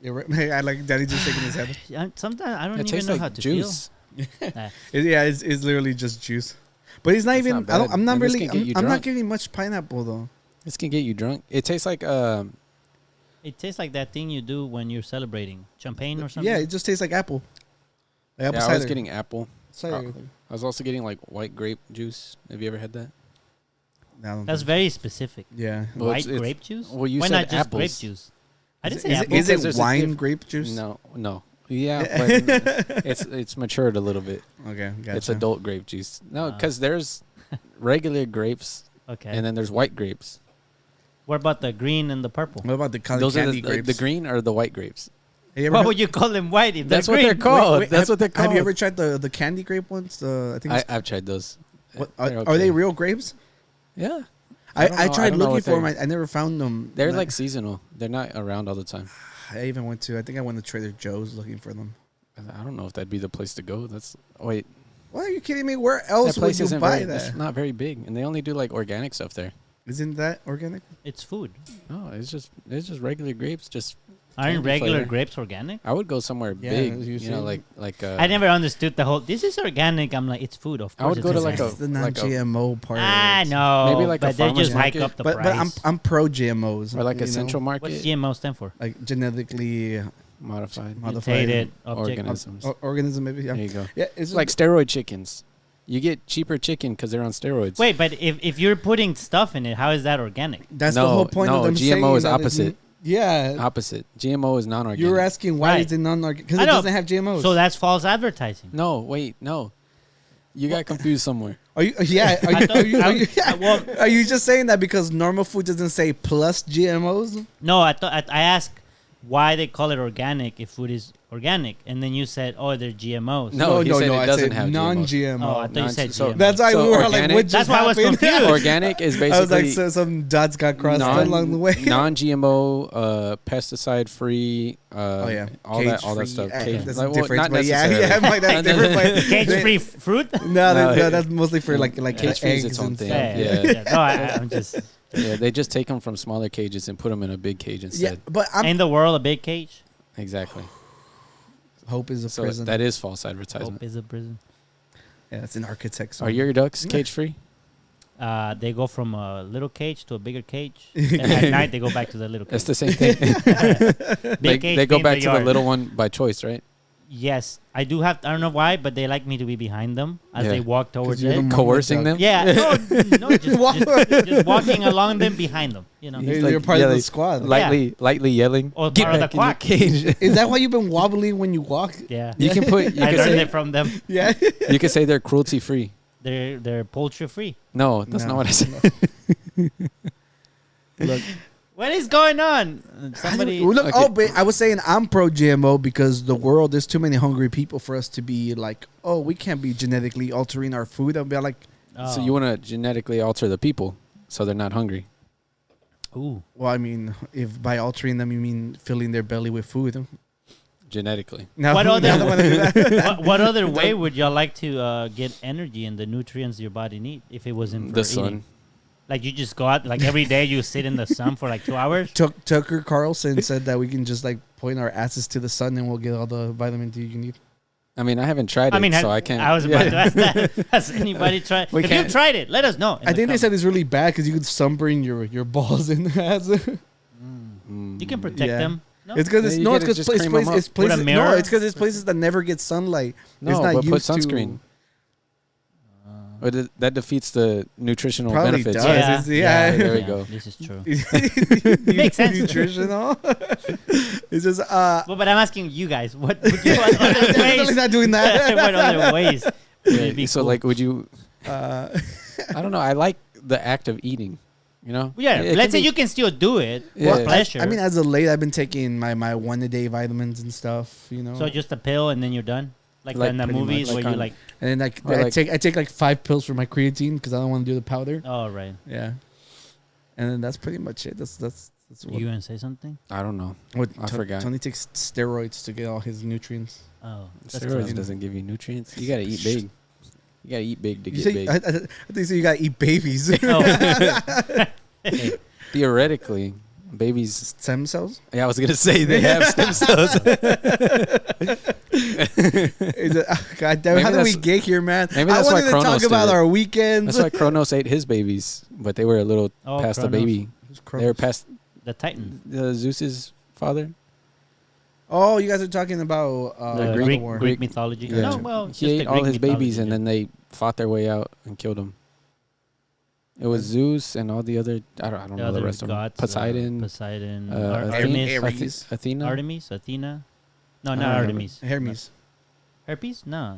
[SPEAKER 1] Yeah, right. Hey, I like Daddy just shaking his head.
[SPEAKER 2] Sometimes I don't
[SPEAKER 3] it
[SPEAKER 2] even
[SPEAKER 3] tastes
[SPEAKER 2] know
[SPEAKER 3] like
[SPEAKER 2] how to
[SPEAKER 3] juice.
[SPEAKER 2] feel. Nah.
[SPEAKER 1] It's literally just juice. But it's not
[SPEAKER 3] It's
[SPEAKER 1] even.
[SPEAKER 3] not bad.
[SPEAKER 1] I'm not
[SPEAKER 3] And this
[SPEAKER 1] really.
[SPEAKER 3] can get you
[SPEAKER 1] I'm not
[SPEAKER 3] drunk.
[SPEAKER 1] getting much pineapple though.
[SPEAKER 3] This can get you drunk. It tastes like
[SPEAKER 2] It tastes like that thing you do when you're celebrating champagne or something.
[SPEAKER 1] Yeah, it just tastes like apple. Like apple
[SPEAKER 3] Yeah, I
[SPEAKER 1] cider.
[SPEAKER 3] was getting apple.
[SPEAKER 1] cider.
[SPEAKER 3] I was also getting like white grape juice. Have you ever had that?
[SPEAKER 1] I don't
[SPEAKER 2] That's
[SPEAKER 1] think-
[SPEAKER 2] very specific.
[SPEAKER 1] Yeah.
[SPEAKER 3] Well,
[SPEAKER 2] White
[SPEAKER 3] it's-
[SPEAKER 2] grape juice?
[SPEAKER 3] well, you
[SPEAKER 2] Why
[SPEAKER 3] said
[SPEAKER 2] not just grape
[SPEAKER 3] apples.
[SPEAKER 2] juice? I didn't
[SPEAKER 1] Is
[SPEAKER 2] say
[SPEAKER 1] it,
[SPEAKER 2] apple.
[SPEAKER 1] is
[SPEAKER 3] Because
[SPEAKER 1] it
[SPEAKER 3] there's a
[SPEAKER 1] wine
[SPEAKER 3] diff-
[SPEAKER 1] grape juice?
[SPEAKER 3] No. Yeah, but it's matured a little bit.
[SPEAKER 1] Okay, gotcha.
[SPEAKER 3] It's adult grape juice. No,
[SPEAKER 2] Ah.
[SPEAKER 3] because there's regular grapes
[SPEAKER 2] Okay.
[SPEAKER 3] and then there's white grapes.
[SPEAKER 2] What about the green and the purple?
[SPEAKER 1] What about the
[SPEAKER 3] Those are
[SPEAKER 1] candy
[SPEAKER 3] the
[SPEAKER 1] grapes?
[SPEAKER 3] green or the white grapes.
[SPEAKER 1] Have you ever
[SPEAKER 2] Why
[SPEAKER 1] had-
[SPEAKER 2] would you call them white if
[SPEAKER 3] That's
[SPEAKER 2] they're
[SPEAKER 3] what they're
[SPEAKER 2] green?
[SPEAKER 3] called. That's what they're called.
[SPEAKER 1] Have you ever tried the candy grape ones? I think it's-
[SPEAKER 3] I've tried those.
[SPEAKER 1] what,
[SPEAKER 3] They're
[SPEAKER 1] are they
[SPEAKER 3] okay.
[SPEAKER 1] real grapes?
[SPEAKER 3] Yeah.
[SPEAKER 1] I
[SPEAKER 3] don't know-
[SPEAKER 1] tried
[SPEAKER 3] don't know
[SPEAKER 1] looking
[SPEAKER 3] what
[SPEAKER 1] for them.
[SPEAKER 3] they're-
[SPEAKER 1] I never found them.
[SPEAKER 3] They're
[SPEAKER 1] Not-
[SPEAKER 3] like seasonal. They're not around all the time.
[SPEAKER 1] I even went to. I think I went to Trader Joe's looking for them.
[SPEAKER 3] I don't know if that'd be the place to go. Wait.
[SPEAKER 1] What are you kidding me? Where else
[SPEAKER 3] That
[SPEAKER 1] would
[SPEAKER 3] place
[SPEAKER 1] you
[SPEAKER 3] isn't
[SPEAKER 1] buy
[SPEAKER 3] very, it's
[SPEAKER 1] that?
[SPEAKER 3] not very big, and they only do like organic stuff there.
[SPEAKER 1] Isn't that organic?
[SPEAKER 2] It's food.
[SPEAKER 3] No, it's just regular grapes. Just
[SPEAKER 2] Aren't
[SPEAKER 3] Candy
[SPEAKER 2] regular
[SPEAKER 3] flavor.
[SPEAKER 2] grapes organic?
[SPEAKER 3] I would go somewhere
[SPEAKER 1] Yeah,
[SPEAKER 3] big.
[SPEAKER 1] as you
[SPEAKER 3] You know,
[SPEAKER 1] say.
[SPEAKER 3] like.
[SPEAKER 2] I never understood the whole. This is organic. I'm like, it's food. Of
[SPEAKER 3] I
[SPEAKER 2] course,
[SPEAKER 3] would go to
[SPEAKER 2] it's
[SPEAKER 3] like
[SPEAKER 2] organic.
[SPEAKER 1] That's the
[SPEAKER 3] like a-
[SPEAKER 1] non-GMO part.
[SPEAKER 2] I know.
[SPEAKER 3] Maybe like a
[SPEAKER 2] but they
[SPEAKER 3] farmer's
[SPEAKER 2] just hike
[SPEAKER 3] market.
[SPEAKER 2] up the
[SPEAKER 1] But
[SPEAKER 2] price.
[SPEAKER 1] I'm pro GMOs
[SPEAKER 3] or like a
[SPEAKER 1] you know?
[SPEAKER 3] central
[SPEAKER 2] What's
[SPEAKER 3] market
[SPEAKER 2] GMO stand for?
[SPEAKER 1] like genetically
[SPEAKER 3] modified
[SPEAKER 2] Mutated object.
[SPEAKER 3] organisms.
[SPEAKER 1] organism maybe. Yeah,
[SPEAKER 3] There you go.
[SPEAKER 1] yeah. It's
[SPEAKER 3] It's like steroid chickens. You get cheaper chicken because they're on steroids.
[SPEAKER 2] Wait, but if you're putting stuff in it, how is that organic?
[SPEAKER 1] that's the
[SPEAKER 3] No,
[SPEAKER 1] whole point
[SPEAKER 3] no,
[SPEAKER 1] of them
[SPEAKER 3] GMO
[SPEAKER 1] saying
[SPEAKER 3] is
[SPEAKER 1] that it's
[SPEAKER 3] opposite.
[SPEAKER 1] Yeah,
[SPEAKER 3] Opposite. GMO is non-organic.
[SPEAKER 1] you were asking why
[SPEAKER 2] Right.
[SPEAKER 1] is it non-organic? Because
[SPEAKER 2] I
[SPEAKER 1] it
[SPEAKER 2] know.
[SPEAKER 1] doesn't have GMOs.
[SPEAKER 2] So that's false advertising.
[SPEAKER 3] No, wait, no. You got confused somewhere.
[SPEAKER 1] Are you? Yeah. Are
[SPEAKER 2] I
[SPEAKER 1] you,
[SPEAKER 2] thought-
[SPEAKER 1] are, you, are, you,
[SPEAKER 2] well,
[SPEAKER 1] are you just saying that because normal food doesn't say plus GMOs?
[SPEAKER 2] no, I thought I asked why they call it organic if food is organic, and then you said, "Oh, they're GMOs."
[SPEAKER 3] No, he said it
[SPEAKER 1] I
[SPEAKER 3] doesn't
[SPEAKER 1] said
[SPEAKER 3] have GMOs.
[SPEAKER 1] non-GMO.
[SPEAKER 2] Oh, I thought you said
[SPEAKER 3] So-
[SPEAKER 2] GMO.
[SPEAKER 1] That's why
[SPEAKER 3] So
[SPEAKER 1] we were like,
[SPEAKER 3] organic-
[SPEAKER 1] what just
[SPEAKER 2] That's why I was
[SPEAKER 1] happened?
[SPEAKER 2] confused.
[SPEAKER 3] Organic is basically
[SPEAKER 1] I was like, so some dots got crossed along the way.
[SPEAKER 3] non-GMO, pesticide-free.
[SPEAKER 1] Oh yeah,
[SPEAKER 3] all that stuff. Cage-
[SPEAKER 1] That's
[SPEAKER 3] like, well,
[SPEAKER 1] different.
[SPEAKER 3] not
[SPEAKER 1] But yeah,
[SPEAKER 3] necessarily.
[SPEAKER 1] might have different. But
[SPEAKER 2] Cage-free fruit.
[SPEAKER 1] no,
[SPEAKER 3] No,
[SPEAKER 1] that's mostly for like
[SPEAKER 3] cage-free is
[SPEAKER 1] eggs
[SPEAKER 3] its own
[SPEAKER 1] and
[SPEAKER 3] thing.
[SPEAKER 1] stuff.
[SPEAKER 3] Yeah.
[SPEAKER 2] No, I'm just
[SPEAKER 3] Yeah, they just take them from smaller cages and put them in a big cage
[SPEAKER 1] Yeah,
[SPEAKER 3] instead.
[SPEAKER 1] but
[SPEAKER 2] in the world a big cage.
[SPEAKER 3] Exactly.
[SPEAKER 1] hope is a
[SPEAKER 3] So
[SPEAKER 1] prison.
[SPEAKER 3] that is false advertisement.
[SPEAKER 2] Hope is a prison.
[SPEAKER 1] Yeah, it's an architect's.
[SPEAKER 3] Are your ducks cage-free?
[SPEAKER 2] They go from a little cage to a bigger cage, and at night they go back to the little cage.
[SPEAKER 3] It's the same thing.
[SPEAKER 2] Big cage
[SPEAKER 3] they go
[SPEAKER 2] means
[SPEAKER 3] back
[SPEAKER 2] the
[SPEAKER 3] to the
[SPEAKER 2] yard.
[SPEAKER 3] little one by choice, right?
[SPEAKER 2] Yes, I do have. I don't know why, but they like me to be behind them as
[SPEAKER 3] Yeah.
[SPEAKER 2] they walk towards
[SPEAKER 1] you're
[SPEAKER 2] it.
[SPEAKER 1] the mama
[SPEAKER 3] Coercing
[SPEAKER 1] duck.
[SPEAKER 3] them?
[SPEAKER 2] Yeah, no, just walking along them behind them. You know,
[SPEAKER 3] He's
[SPEAKER 1] You're
[SPEAKER 3] like
[SPEAKER 1] part of the
[SPEAKER 3] yelling,
[SPEAKER 1] squad.
[SPEAKER 3] Lightly yelling.
[SPEAKER 2] Or
[SPEAKER 3] Get
[SPEAKER 2] part of the
[SPEAKER 3] back in your
[SPEAKER 2] quack."
[SPEAKER 3] cage.
[SPEAKER 1] Is that why you've been wobbling when you walk?
[SPEAKER 2] yeah.
[SPEAKER 3] You can put. You
[SPEAKER 2] I
[SPEAKER 3] can
[SPEAKER 2] learned
[SPEAKER 3] say.
[SPEAKER 2] it from them.
[SPEAKER 1] Yeah.
[SPEAKER 3] You can say they're cruelty-free.
[SPEAKER 2] They're poultry free.
[SPEAKER 3] No, that's not what I said.
[SPEAKER 1] Look,
[SPEAKER 2] What is going on? Somebody.
[SPEAKER 1] Look,
[SPEAKER 3] Okay.
[SPEAKER 1] oh, but I was saying I'm pro GMO because the world, there's too many hungry people for us to be like, oh, we can't be genetically altering our food. I'll be like,
[SPEAKER 2] Oh.
[SPEAKER 3] So you want to genetically alter the people so they're not hungry.
[SPEAKER 2] Ooh.
[SPEAKER 1] well, I mean, if by altering them you mean filling their belly with food.
[SPEAKER 3] Genetically.
[SPEAKER 1] No,
[SPEAKER 2] What
[SPEAKER 1] I
[SPEAKER 2] other-
[SPEAKER 1] don't wanna do that.
[SPEAKER 2] what other way would y'all like to get energy and the nutrients your body need if it wasn't for
[SPEAKER 3] The
[SPEAKER 2] eating?
[SPEAKER 3] sun.
[SPEAKER 2] Like you just go out, like every day you sit in the sun for like 2 hours.
[SPEAKER 1] Tucker Carlson said that we can just like point our asses to the sun and we'll get all the vitamin D you need.
[SPEAKER 3] I mean, I haven't tried it,
[SPEAKER 2] I mean,
[SPEAKER 3] so I can't.
[SPEAKER 2] I was about to ask that. Has anybody tried?
[SPEAKER 3] We
[SPEAKER 2] If you
[SPEAKER 3] can't-
[SPEAKER 2] tried it, let us know. in
[SPEAKER 1] I
[SPEAKER 2] the
[SPEAKER 1] think they said
[SPEAKER 2] comments.
[SPEAKER 1] it's really bad because you could sunburn your balls in the ass.
[SPEAKER 2] You can protect
[SPEAKER 1] Yeah.
[SPEAKER 2] them. No?
[SPEAKER 1] It's because
[SPEAKER 3] Yeah,
[SPEAKER 1] it's
[SPEAKER 3] you
[SPEAKER 1] no, it's
[SPEAKER 3] gotta
[SPEAKER 1] because
[SPEAKER 3] just cream 'em up.
[SPEAKER 1] it's places. No,
[SPEAKER 2] mirror?
[SPEAKER 1] it's because it's places that never get sunlight.
[SPEAKER 3] No,
[SPEAKER 1] it's not
[SPEAKER 3] but put
[SPEAKER 1] used to-
[SPEAKER 3] sunscreen. But that defeats the nutritional
[SPEAKER 1] Probably
[SPEAKER 3] benefits.
[SPEAKER 1] does.
[SPEAKER 3] right?
[SPEAKER 1] It's- yeah.
[SPEAKER 3] There we go.
[SPEAKER 2] This is true.
[SPEAKER 1] Makes
[SPEAKER 2] sense.
[SPEAKER 1] Nutritional. It's just
[SPEAKER 2] Well, but I'm asking you guys, what would you want other
[SPEAKER 1] definitely
[SPEAKER 2] ways?
[SPEAKER 1] not doing that.
[SPEAKER 2] What other ways? would it be
[SPEAKER 3] So,
[SPEAKER 2] cool?
[SPEAKER 3] like, would you?
[SPEAKER 1] Uh,
[SPEAKER 3] I don't know. I like the act of eating. You know.
[SPEAKER 2] Yeah,
[SPEAKER 3] It
[SPEAKER 2] let's
[SPEAKER 3] can
[SPEAKER 2] say
[SPEAKER 3] be-
[SPEAKER 2] you can still do it
[SPEAKER 3] Yeah.
[SPEAKER 2] for pleasure.
[SPEAKER 1] I mean, as of late, I've been taking my one a day vitamins and stuff. You know.
[SPEAKER 2] so just a pill and then you're done, like,
[SPEAKER 3] Like
[SPEAKER 2] in the
[SPEAKER 3] pretty much.
[SPEAKER 2] movies
[SPEAKER 3] Like
[SPEAKER 2] where you
[SPEAKER 3] on-
[SPEAKER 2] like.
[SPEAKER 1] and then like
[SPEAKER 3] Or
[SPEAKER 1] I
[SPEAKER 3] like-
[SPEAKER 1] take like 5 pills for my creatine because I don't want to do the powder.
[SPEAKER 2] Oh right.
[SPEAKER 1] Yeah. And then that's pretty much it. That's what,
[SPEAKER 2] You gonna say something?
[SPEAKER 3] I don't know.
[SPEAKER 1] what
[SPEAKER 3] I forgot.
[SPEAKER 1] Tony takes steroids to get all his nutrients.
[SPEAKER 2] Oh, that's
[SPEAKER 3] Steroids
[SPEAKER 2] crazy.
[SPEAKER 3] doesn't give you nutrients. You gotta eat big. You gotta eat big to
[SPEAKER 1] You
[SPEAKER 3] get
[SPEAKER 1] say,
[SPEAKER 3] big.
[SPEAKER 1] I think you said you gotta eat babies.
[SPEAKER 2] Oh.
[SPEAKER 3] Theoretically, babies.
[SPEAKER 1] Stem cells.
[SPEAKER 3] Yeah, I was gonna say they have stem cells.
[SPEAKER 1] Is it, God damn it,
[SPEAKER 3] Maybe
[SPEAKER 1] how did we
[SPEAKER 3] that's-
[SPEAKER 1] get here, man?
[SPEAKER 3] maybe
[SPEAKER 1] I
[SPEAKER 3] that's why
[SPEAKER 1] wanted to talk
[SPEAKER 3] Kronos
[SPEAKER 1] about
[SPEAKER 3] did it.
[SPEAKER 1] our weekends.
[SPEAKER 3] That's why Kronos ate his babies, but they were a little
[SPEAKER 2] Oh,
[SPEAKER 3] past
[SPEAKER 2] Kronos.
[SPEAKER 3] the baby. They were past
[SPEAKER 2] The Titan.
[SPEAKER 3] Zeus's father.
[SPEAKER 1] Oh, you guys are talking about
[SPEAKER 2] The
[SPEAKER 1] God
[SPEAKER 2] Greek,
[SPEAKER 1] of War.
[SPEAKER 2] Greek mythology.
[SPEAKER 3] Yeah.
[SPEAKER 2] No, well, just
[SPEAKER 3] He
[SPEAKER 2] the
[SPEAKER 3] ate all
[SPEAKER 2] Greek
[SPEAKER 3] his babies,
[SPEAKER 2] mythology,
[SPEAKER 3] and then they fought their way out and killed him. It was Zeus and all the other. I don't know the
[SPEAKER 2] other
[SPEAKER 3] rest of them.
[SPEAKER 2] gods,
[SPEAKER 3] Poseidon,
[SPEAKER 2] Artemis,
[SPEAKER 3] Athena.
[SPEAKER 2] Artemis, Athena. No,
[SPEAKER 3] I
[SPEAKER 2] not
[SPEAKER 3] don't remember.
[SPEAKER 2] Artemis.
[SPEAKER 1] Hermes.
[SPEAKER 2] Herpes? No.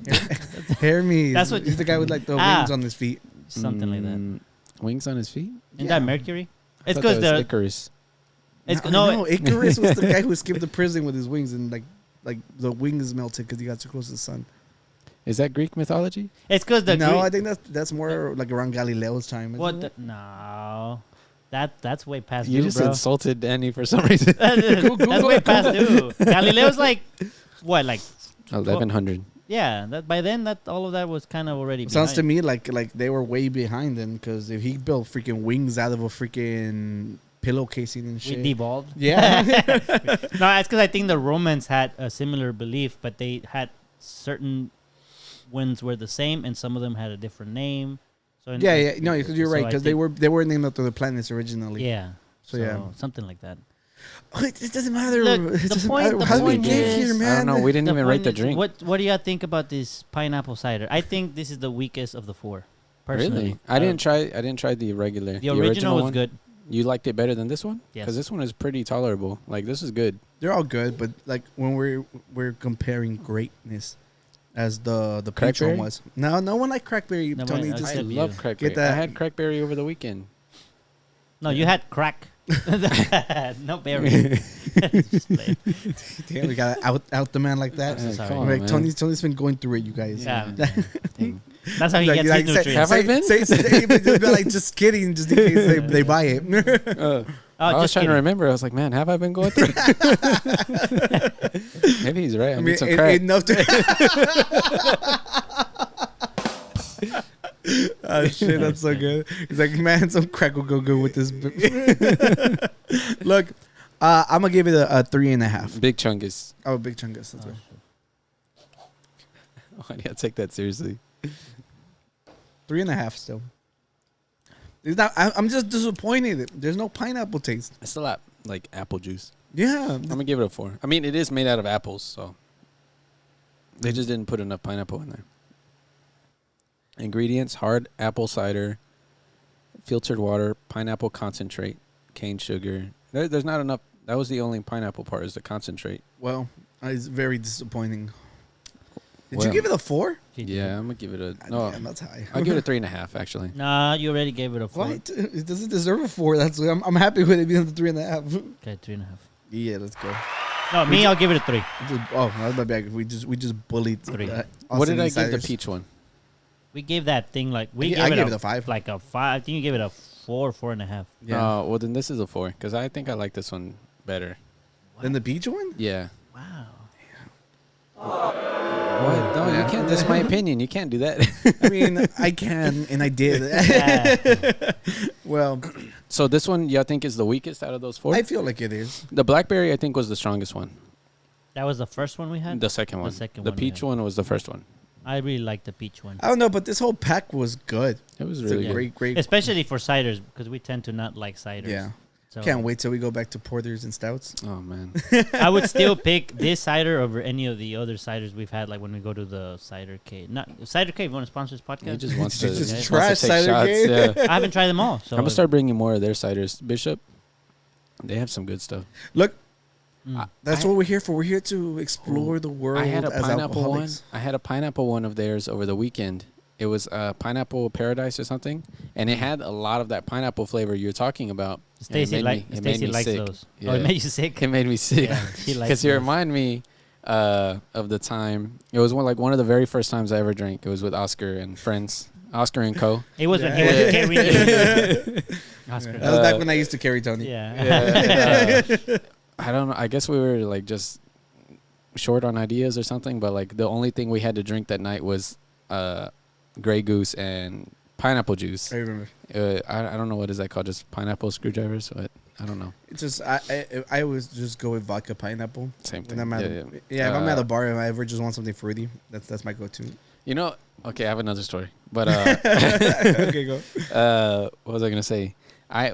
[SPEAKER 1] Hermes.
[SPEAKER 2] That's what-
[SPEAKER 1] He's the guy with like the
[SPEAKER 2] Ah.
[SPEAKER 1] wings on his feet.
[SPEAKER 2] Something like that.
[SPEAKER 3] Wings on his feet.
[SPEAKER 2] Isn't
[SPEAKER 1] Yeah.
[SPEAKER 2] that Mercury?
[SPEAKER 3] I
[SPEAKER 2] It's
[SPEAKER 3] thought that
[SPEAKER 2] because
[SPEAKER 3] was
[SPEAKER 2] the
[SPEAKER 3] Icarus.
[SPEAKER 2] it's
[SPEAKER 1] No, Icarus was the guy who escaped the prison with his wings and like the wings melted because he got too close to the sun.
[SPEAKER 3] Is that Greek mythology?
[SPEAKER 2] it's because the
[SPEAKER 1] No,
[SPEAKER 2] Greek,
[SPEAKER 1] I think that's more like around Galileo's time.
[SPEAKER 2] what
[SPEAKER 1] isn't
[SPEAKER 2] the, no, that's way past
[SPEAKER 3] You
[SPEAKER 2] due,
[SPEAKER 3] just
[SPEAKER 2] bro.
[SPEAKER 3] insulted Danny for some reason.
[SPEAKER 2] That's way past due. Galileo's like what, like
[SPEAKER 3] 1100.
[SPEAKER 2] yeah. That by then that all of that was kind of already.
[SPEAKER 1] it? Sounds to
[SPEAKER 2] behind.
[SPEAKER 1] me like they were way behind then because if he built freaking wings out of a freaking pillow casing and
[SPEAKER 2] We
[SPEAKER 1] shit.
[SPEAKER 2] devolved.
[SPEAKER 1] Yeah.
[SPEAKER 2] No, it's because I think the Romans had a similar belief, but they had certain ones were the same, and some of them had a different name. So
[SPEAKER 1] yeah. No, because you're
[SPEAKER 2] so
[SPEAKER 1] right
[SPEAKER 2] I
[SPEAKER 1] because
[SPEAKER 2] think-
[SPEAKER 1] they were named after the planets originally.
[SPEAKER 2] Yeah.
[SPEAKER 1] So, yeah.
[SPEAKER 2] something like that.
[SPEAKER 1] Oh, it doesn't matter.
[SPEAKER 2] Look,
[SPEAKER 1] It
[SPEAKER 2] the
[SPEAKER 1] doesn't
[SPEAKER 2] point-
[SPEAKER 1] matter.
[SPEAKER 2] the
[SPEAKER 1] How did we
[SPEAKER 2] point
[SPEAKER 1] get
[SPEAKER 2] is-
[SPEAKER 1] here, man?
[SPEAKER 3] I don't know. We didn't even rate
[SPEAKER 2] point
[SPEAKER 3] the
[SPEAKER 2] is,
[SPEAKER 3] drink.
[SPEAKER 2] What do you think about this pineapple cider? I think this is the weakest of the four. Personally,
[SPEAKER 3] Really? I didn't try the regular.
[SPEAKER 2] The original was
[SPEAKER 3] one.
[SPEAKER 2] good.
[SPEAKER 3] You liked it better than this one?
[SPEAKER 2] Yes.
[SPEAKER 3] Because this one is pretty tolerable. Like this is good.
[SPEAKER 1] They're all good, but like when we're comparing greatness as the peach one
[SPEAKER 3] Crackberry?
[SPEAKER 1] was. No one like crackberry.
[SPEAKER 2] No,
[SPEAKER 1] Tony
[SPEAKER 2] I
[SPEAKER 1] just
[SPEAKER 3] I
[SPEAKER 2] said
[SPEAKER 3] love
[SPEAKER 2] you.
[SPEAKER 3] crackberry.
[SPEAKER 1] Get that-
[SPEAKER 3] I had crackberry over the weekend.
[SPEAKER 2] No, you had crack. No berry. Just play.
[SPEAKER 1] damn, we gotta out the man like that.
[SPEAKER 2] I'm sorry.
[SPEAKER 3] come on,
[SPEAKER 1] Like
[SPEAKER 3] man.
[SPEAKER 1] Tony's been going through it, you guys.
[SPEAKER 2] Yeah.
[SPEAKER 3] Dang.
[SPEAKER 2] That's how he
[SPEAKER 1] Like,
[SPEAKER 2] gets
[SPEAKER 1] like,
[SPEAKER 2] his
[SPEAKER 1] say-
[SPEAKER 2] nutrients.
[SPEAKER 3] Have I been?
[SPEAKER 1] Say, but just be like, just kidding, just in case they buy it.
[SPEAKER 2] Oh,
[SPEAKER 3] I was
[SPEAKER 2] just
[SPEAKER 3] trying to
[SPEAKER 2] kidding.
[SPEAKER 3] remember. I was like, man, have I been going through? Maybe he's right. I, need some crack.
[SPEAKER 1] enough to. Oh shit, that's so good. He's like, man, some crack will go good with this. Look, I'm gonna give it a 3.5.
[SPEAKER 3] Big Chungus.
[SPEAKER 1] Oh, big chungus. That's
[SPEAKER 2] Oh,
[SPEAKER 1] right.
[SPEAKER 2] shit.
[SPEAKER 3] Why do you take that seriously?
[SPEAKER 1] 3.5 still. It's not, I'm just disappointed. There's no pineapple taste.
[SPEAKER 3] It's a lot like apple juice.
[SPEAKER 1] Yeah.
[SPEAKER 3] I'm gonna give it a 4. I mean, it is made out of apples, so they just didn't put enough pineapple in there. Ingredients: hard apple cider, filtered water, pineapple concentrate, cane sugar. There's not enough. That was the only pineapple part, is the concentrate.
[SPEAKER 1] Well, it's very disappointing. Did
[SPEAKER 3] Well,
[SPEAKER 1] you give it a 4?
[SPEAKER 3] Yeah, I'm gonna give it a no.
[SPEAKER 1] Damn, that's high.
[SPEAKER 3] I'll give it a 3.5 actually.
[SPEAKER 2] Nah, you already gave it a 4.
[SPEAKER 1] What? It doesn't deserve a 4. That's I'm happy with it being a 3.5.
[SPEAKER 2] Okay, 3.5.
[SPEAKER 1] Yeah, let's go.
[SPEAKER 2] No, me, I'll give it a 3.
[SPEAKER 1] That's my bag. We just bullied.
[SPEAKER 2] 3.
[SPEAKER 3] What did I give the
[SPEAKER 1] Insiders.
[SPEAKER 3] peach one?
[SPEAKER 2] We gave that thing like we
[SPEAKER 1] I
[SPEAKER 2] gave
[SPEAKER 1] gave
[SPEAKER 2] it
[SPEAKER 1] it a 5.
[SPEAKER 2] like a 5. I think you gave it a 4.5.
[SPEAKER 1] Yeah.
[SPEAKER 3] Well then this is a 4 because I think I like this one better.
[SPEAKER 1] Then the peach one?
[SPEAKER 3] Yeah.
[SPEAKER 2] Wow.
[SPEAKER 3] What? No,
[SPEAKER 1] Yeah.
[SPEAKER 3] you can't. That's my opinion. You can't do that.
[SPEAKER 1] I mean, I can, and I did.
[SPEAKER 2] Yeah.
[SPEAKER 1] Well,
[SPEAKER 3] So this one, you think is the weakest out of those 4?
[SPEAKER 1] I feel like it is.
[SPEAKER 3] The blackberry, I think, was the strongest one.
[SPEAKER 2] That was the first one we had?
[SPEAKER 3] The second one.
[SPEAKER 2] second
[SPEAKER 3] The
[SPEAKER 2] one we
[SPEAKER 3] peach
[SPEAKER 2] had.
[SPEAKER 3] one was the first one.
[SPEAKER 2] I really like the peach one.
[SPEAKER 1] I don't know, but this whole pack was good.
[SPEAKER 3] It was
[SPEAKER 1] It's
[SPEAKER 3] really
[SPEAKER 1] a
[SPEAKER 3] good.
[SPEAKER 1] great.
[SPEAKER 2] Especially for ciders, because we tend to not like ciders.
[SPEAKER 1] Yeah.
[SPEAKER 2] So
[SPEAKER 1] Can't wait till we go back to porters and stouts.
[SPEAKER 3] Oh man.
[SPEAKER 2] I would still pick this cider over any of the other ciders we've had, like when we go to the cider cave. Not cider cave. You want to sponsor this podcast?
[SPEAKER 3] He just wants to,
[SPEAKER 1] Just
[SPEAKER 3] wants to
[SPEAKER 1] trash
[SPEAKER 3] take
[SPEAKER 1] cider
[SPEAKER 3] shots.
[SPEAKER 1] game.
[SPEAKER 3] Yeah.
[SPEAKER 2] I haven't tried them all. So
[SPEAKER 3] I'm gonna start bringing more of their ciders. Bishop, they have some good stuff.
[SPEAKER 1] Look,
[SPEAKER 2] Mm.
[SPEAKER 1] that's
[SPEAKER 3] I-
[SPEAKER 1] what we're here for. We're here to explore the world
[SPEAKER 3] I had a
[SPEAKER 1] as
[SPEAKER 3] pineapple one.
[SPEAKER 1] alcoholics.
[SPEAKER 3] I had a pineapple one of theirs over the weekend. It was pineapple paradise or something, and it had a lot of that pineapple flavor you're talking about. and it
[SPEAKER 2] Stacy
[SPEAKER 3] made me- it made
[SPEAKER 2] Stacy
[SPEAKER 3] me
[SPEAKER 2] likes
[SPEAKER 3] sick.
[SPEAKER 2] those.
[SPEAKER 3] Yeah.
[SPEAKER 2] Oh, it made you sick.
[SPEAKER 3] It made me sick
[SPEAKER 2] Yeah, she likes
[SPEAKER 3] because you
[SPEAKER 2] those.
[SPEAKER 3] remind me of the time. It was one of the very first times I ever drank. It was with Oscar and friends, Oscar and Co.
[SPEAKER 2] It was when he
[SPEAKER 1] Yeah.
[SPEAKER 2] was carrying Oscar.
[SPEAKER 1] That was back when I used to carry Tony.
[SPEAKER 2] Yeah.
[SPEAKER 3] I don't know. I guess we were like just short on ideas or something. But like the only thing we had to drink that night was Grey Goose and pineapple juice.
[SPEAKER 1] I remember.
[SPEAKER 3] I don't know what is that called. Just pineapple screwdrivers. But I don't know.
[SPEAKER 1] It's just I always just go with vodka pineapple.
[SPEAKER 3] Same thing.
[SPEAKER 1] When I'm at if I'm at a bar and I ever just want something fruity, that's my go-to.
[SPEAKER 3] You know. Okay, I have another story. But
[SPEAKER 1] Okay, go.
[SPEAKER 3] what was I gonna say?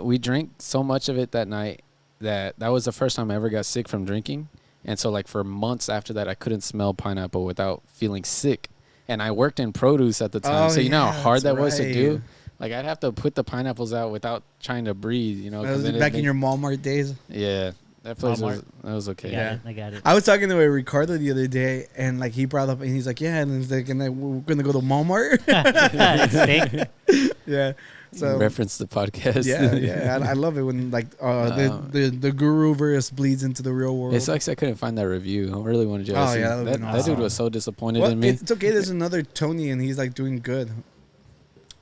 [SPEAKER 3] We drank so much of it that night, that was the first time I ever got sick from drinking. And so like for months after that, I couldn't smell pineapple without feeling sick. And I worked in produce at the time.
[SPEAKER 1] Oh,
[SPEAKER 3] So you know how
[SPEAKER 1] yeah,
[SPEAKER 3] hard
[SPEAKER 1] that's
[SPEAKER 3] that was to
[SPEAKER 1] right.
[SPEAKER 3] do? Like I'd have to put the pineapples out without trying to breathe, you know.
[SPEAKER 1] That
[SPEAKER 3] 'cause
[SPEAKER 1] was
[SPEAKER 3] then it
[SPEAKER 1] back in
[SPEAKER 3] make-
[SPEAKER 1] your Walmart days.
[SPEAKER 3] Yeah. That place
[SPEAKER 2] Walmart.
[SPEAKER 3] was okay.
[SPEAKER 2] I got it.
[SPEAKER 1] I was talking to Ricardo the other day, and like he brought up, and he's like, "Yeah," and he's like, "And then we're gonna go to Walmart."
[SPEAKER 2] Steak.
[SPEAKER 1] Yeah. So
[SPEAKER 3] Reference the podcast.
[SPEAKER 1] yeah. I love it when like the guru verse bleeds into the real world.
[SPEAKER 3] It sucks I couldn't find that review. I really wanted you to
[SPEAKER 1] Oh,
[SPEAKER 3] see.
[SPEAKER 1] yeah, that would've
[SPEAKER 3] that,
[SPEAKER 1] been
[SPEAKER 3] that dude
[SPEAKER 1] awesome.
[SPEAKER 3] was so disappointed
[SPEAKER 1] Well,
[SPEAKER 3] in me.
[SPEAKER 1] it's okay. There's another Tony, and he's like doing good.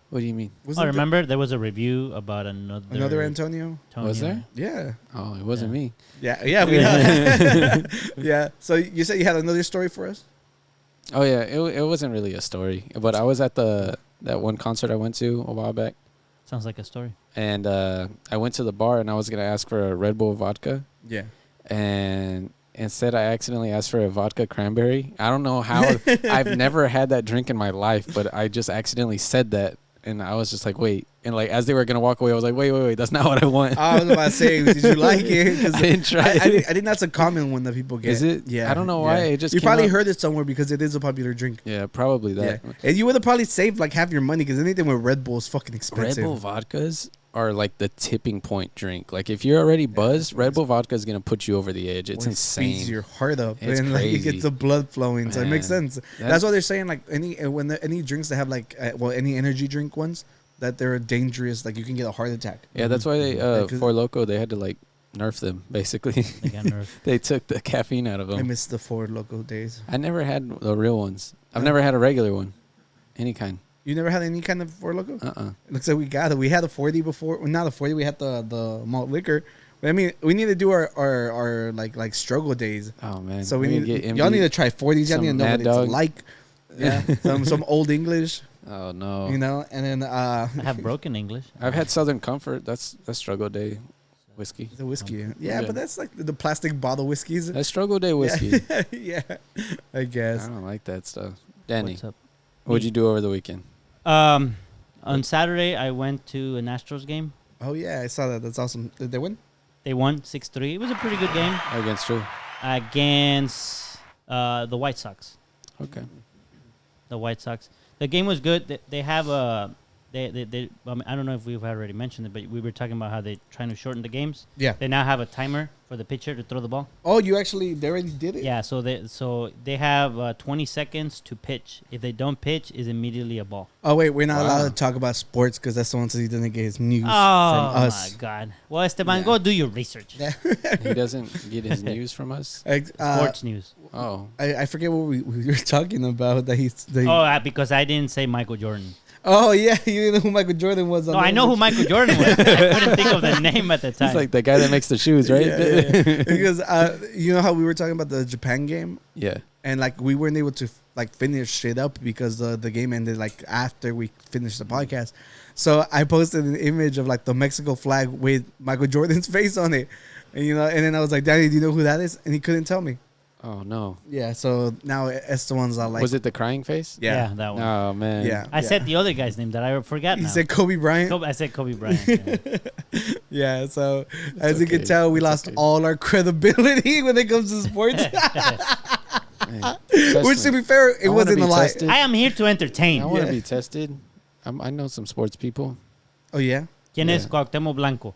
[SPEAKER 3] What do you mean?
[SPEAKER 1] Wasn't
[SPEAKER 2] Oh, remember there was a review about another
[SPEAKER 1] Antonio?
[SPEAKER 3] Was there?
[SPEAKER 1] Yeah.
[SPEAKER 3] Oh, it wasn't me.
[SPEAKER 1] Yeah. We have. Yeah. So you said you had another story for us?
[SPEAKER 3] Oh yeah, it wasn't really a story, but I was at that one concert I went to a while back,
[SPEAKER 2] Sounds like a story.
[SPEAKER 3] and I went to the bar and I was gonna ask for a Red Bull vodka,
[SPEAKER 1] Yeah.
[SPEAKER 3] and instead I accidentally asked for a vodka cranberry. I don't know how. I've never had that drink in my life, but I just accidentally said that, and I was just like, wait. And like as they were gonna walk away, I was like, wait, that's not what I want.
[SPEAKER 1] I was about to say, did you like it? 'Cause
[SPEAKER 3] I didn't try
[SPEAKER 1] I
[SPEAKER 3] it.
[SPEAKER 1] think that's a common one that people get.
[SPEAKER 3] Is it?
[SPEAKER 1] Yeah.
[SPEAKER 3] I don't know why.
[SPEAKER 1] Yeah.
[SPEAKER 3] It just
[SPEAKER 1] you
[SPEAKER 3] came
[SPEAKER 1] probably
[SPEAKER 3] up.
[SPEAKER 1] heard it somewhere because it is a popular drink.
[SPEAKER 3] Yeah, probably that.
[SPEAKER 1] Yeah. And you would have probably saved like half your money because anything with Red Bull is fucking
[SPEAKER 3] Red
[SPEAKER 1] expensive.
[SPEAKER 3] Bull vodkas are like the tipping point drink. Like if you're already buzzed, Red Bull vodka is gonna put you over the edge. It's
[SPEAKER 1] Or it speeds
[SPEAKER 3] insane.
[SPEAKER 1] your heart up,
[SPEAKER 3] It's
[SPEAKER 1] and like, it
[SPEAKER 3] crazy.
[SPEAKER 1] gets the blood flowing. So it makes
[SPEAKER 3] Man.
[SPEAKER 1] sense. That's why they're saying like any drinks that have like any energy drink ones that they're dangerous. Like you can get a heart attack.
[SPEAKER 3] Yeah, that's why they
[SPEAKER 1] Yeah, 'cause-
[SPEAKER 3] for Loco they had to like nerf them basically.
[SPEAKER 2] They got nerfed.
[SPEAKER 3] They took the caffeine out of
[SPEAKER 1] I
[SPEAKER 3] them.
[SPEAKER 1] miss the Four Loco days.
[SPEAKER 3] I never had the real ones. I've
[SPEAKER 1] No.
[SPEAKER 3] never had a regular one, any kind.
[SPEAKER 1] You never had any kind of Four Loco?
[SPEAKER 3] It
[SPEAKER 1] Looks like we got it. We had a 40 before. Well, not a 40. We had the malt liquor. But I mean, we need to do our like struggle days.
[SPEAKER 3] Oh man.
[SPEAKER 1] So we
[SPEAKER 3] need
[SPEAKER 1] need
[SPEAKER 3] to get
[SPEAKER 1] y'all
[SPEAKER 3] MD.
[SPEAKER 1] need to try 40s. Y'all
[SPEAKER 3] some
[SPEAKER 1] need to know
[SPEAKER 3] Mad
[SPEAKER 1] what it's
[SPEAKER 3] Dog.
[SPEAKER 1] like. Yeah, some old English.
[SPEAKER 3] Oh no.
[SPEAKER 1] You know, and then
[SPEAKER 2] I have broken English.
[SPEAKER 3] I've had Southern Comfort. That's struggle day whiskey.
[SPEAKER 1] the whiskey. Yeah,
[SPEAKER 3] Yeah.
[SPEAKER 1] but that's like the plastic bottle whiskeys.
[SPEAKER 3] That's struggle day whiskey.
[SPEAKER 1] Yeah, I guess.
[SPEAKER 3] I don't like that stuff. Danny,
[SPEAKER 2] What's up?
[SPEAKER 3] what'd you do over the weekend?
[SPEAKER 2] On Saturday, I went to an Astros game.
[SPEAKER 1] Oh yeah, I saw that. That's awesome. Did they win?
[SPEAKER 2] They won 6-3. It was a pretty good game
[SPEAKER 3] Against who?
[SPEAKER 2] against the White Sox.
[SPEAKER 3] Okay.
[SPEAKER 2] The White Sox. The game was good. They have a. They I mean, I don't know if we've already mentioned it, but we were talking about how they're trying to shorten the games.
[SPEAKER 1] Yeah.
[SPEAKER 2] They now have a timer for the pitcher to throw the ball.
[SPEAKER 1] Oh, they already did it.
[SPEAKER 2] Yeah, so they have 20 seconds to pitch. If they don't pitch, is immediately a ball.
[SPEAKER 1] Oh wait, we're not
[SPEAKER 3] Wow.
[SPEAKER 1] allowed to talk about sports because that's the one that he didn't get his news
[SPEAKER 2] Oh
[SPEAKER 1] from
[SPEAKER 2] my
[SPEAKER 1] us.
[SPEAKER 2] God! Well, Esteban,
[SPEAKER 1] Yeah.
[SPEAKER 2] go do your research.
[SPEAKER 1] Yeah.
[SPEAKER 3] He doesn't get his news from us.
[SPEAKER 2] Sports news.
[SPEAKER 3] Oh.
[SPEAKER 1] I forget what we were talking about.
[SPEAKER 2] Because I didn't say Michael Jordan.
[SPEAKER 1] Oh yeah, you didn't know who Michael Jordan was.
[SPEAKER 2] No, I know who Michael Jordan was. I couldn't think of the name at the time.
[SPEAKER 3] He's like the guy that makes the shoes, right?
[SPEAKER 1] Yeah. Because you know how we were talking about the Japan game,
[SPEAKER 3] Yeah.
[SPEAKER 1] and like we weren't able to like finish it up because the game ended like after we finished the podcast. So I posted an image of like the Mexico flag with Michael Jordan's face on it, and and then I was like, Danny, do you know who that is? And he couldn't tell me.
[SPEAKER 3] Oh no.
[SPEAKER 1] Yeah, so now Esteban's like,
[SPEAKER 3] Was it the crying face?
[SPEAKER 2] yeah, that one.
[SPEAKER 3] Oh man.
[SPEAKER 1] Yeah.
[SPEAKER 2] I said the other guy's name that I forgot
[SPEAKER 1] He
[SPEAKER 2] now.
[SPEAKER 1] said Kobe Bryant.
[SPEAKER 2] I said Kobe Bryant. Yeah.
[SPEAKER 1] Yeah, so as you can
[SPEAKER 3] okay.
[SPEAKER 1] tell, we
[SPEAKER 3] It's
[SPEAKER 1] lost
[SPEAKER 3] okay.
[SPEAKER 1] all our credibility when it comes to sports.
[SPEAKER 3] Man,
[SPEAKER 1] Which,
[SPEAKER 3] trust
[SPEAKER 1] to
[SPEAKER 3] me.
[SPEAKER 1] be fair, it
[SPEAKER 3] I wanna
[SPEAKER 1] wasn't
[SPEAKER 3] be
[SPEAKER 1] a lie.
[SPEAKER 3] tested.
[SPEAKER 2] I am here to entertain.
[SPEAKER 3] I want to
[SPEAKER 1] Yeah.
[SPEAKER 3] be tested. I know some sports people.
[SPEAKER 1] Oh yeah,
[SPEAKER 2] ¿Quién es
[SPEAKER 3] Yeah.
[SPEAKER 2] Cuauhtémoc Blanco?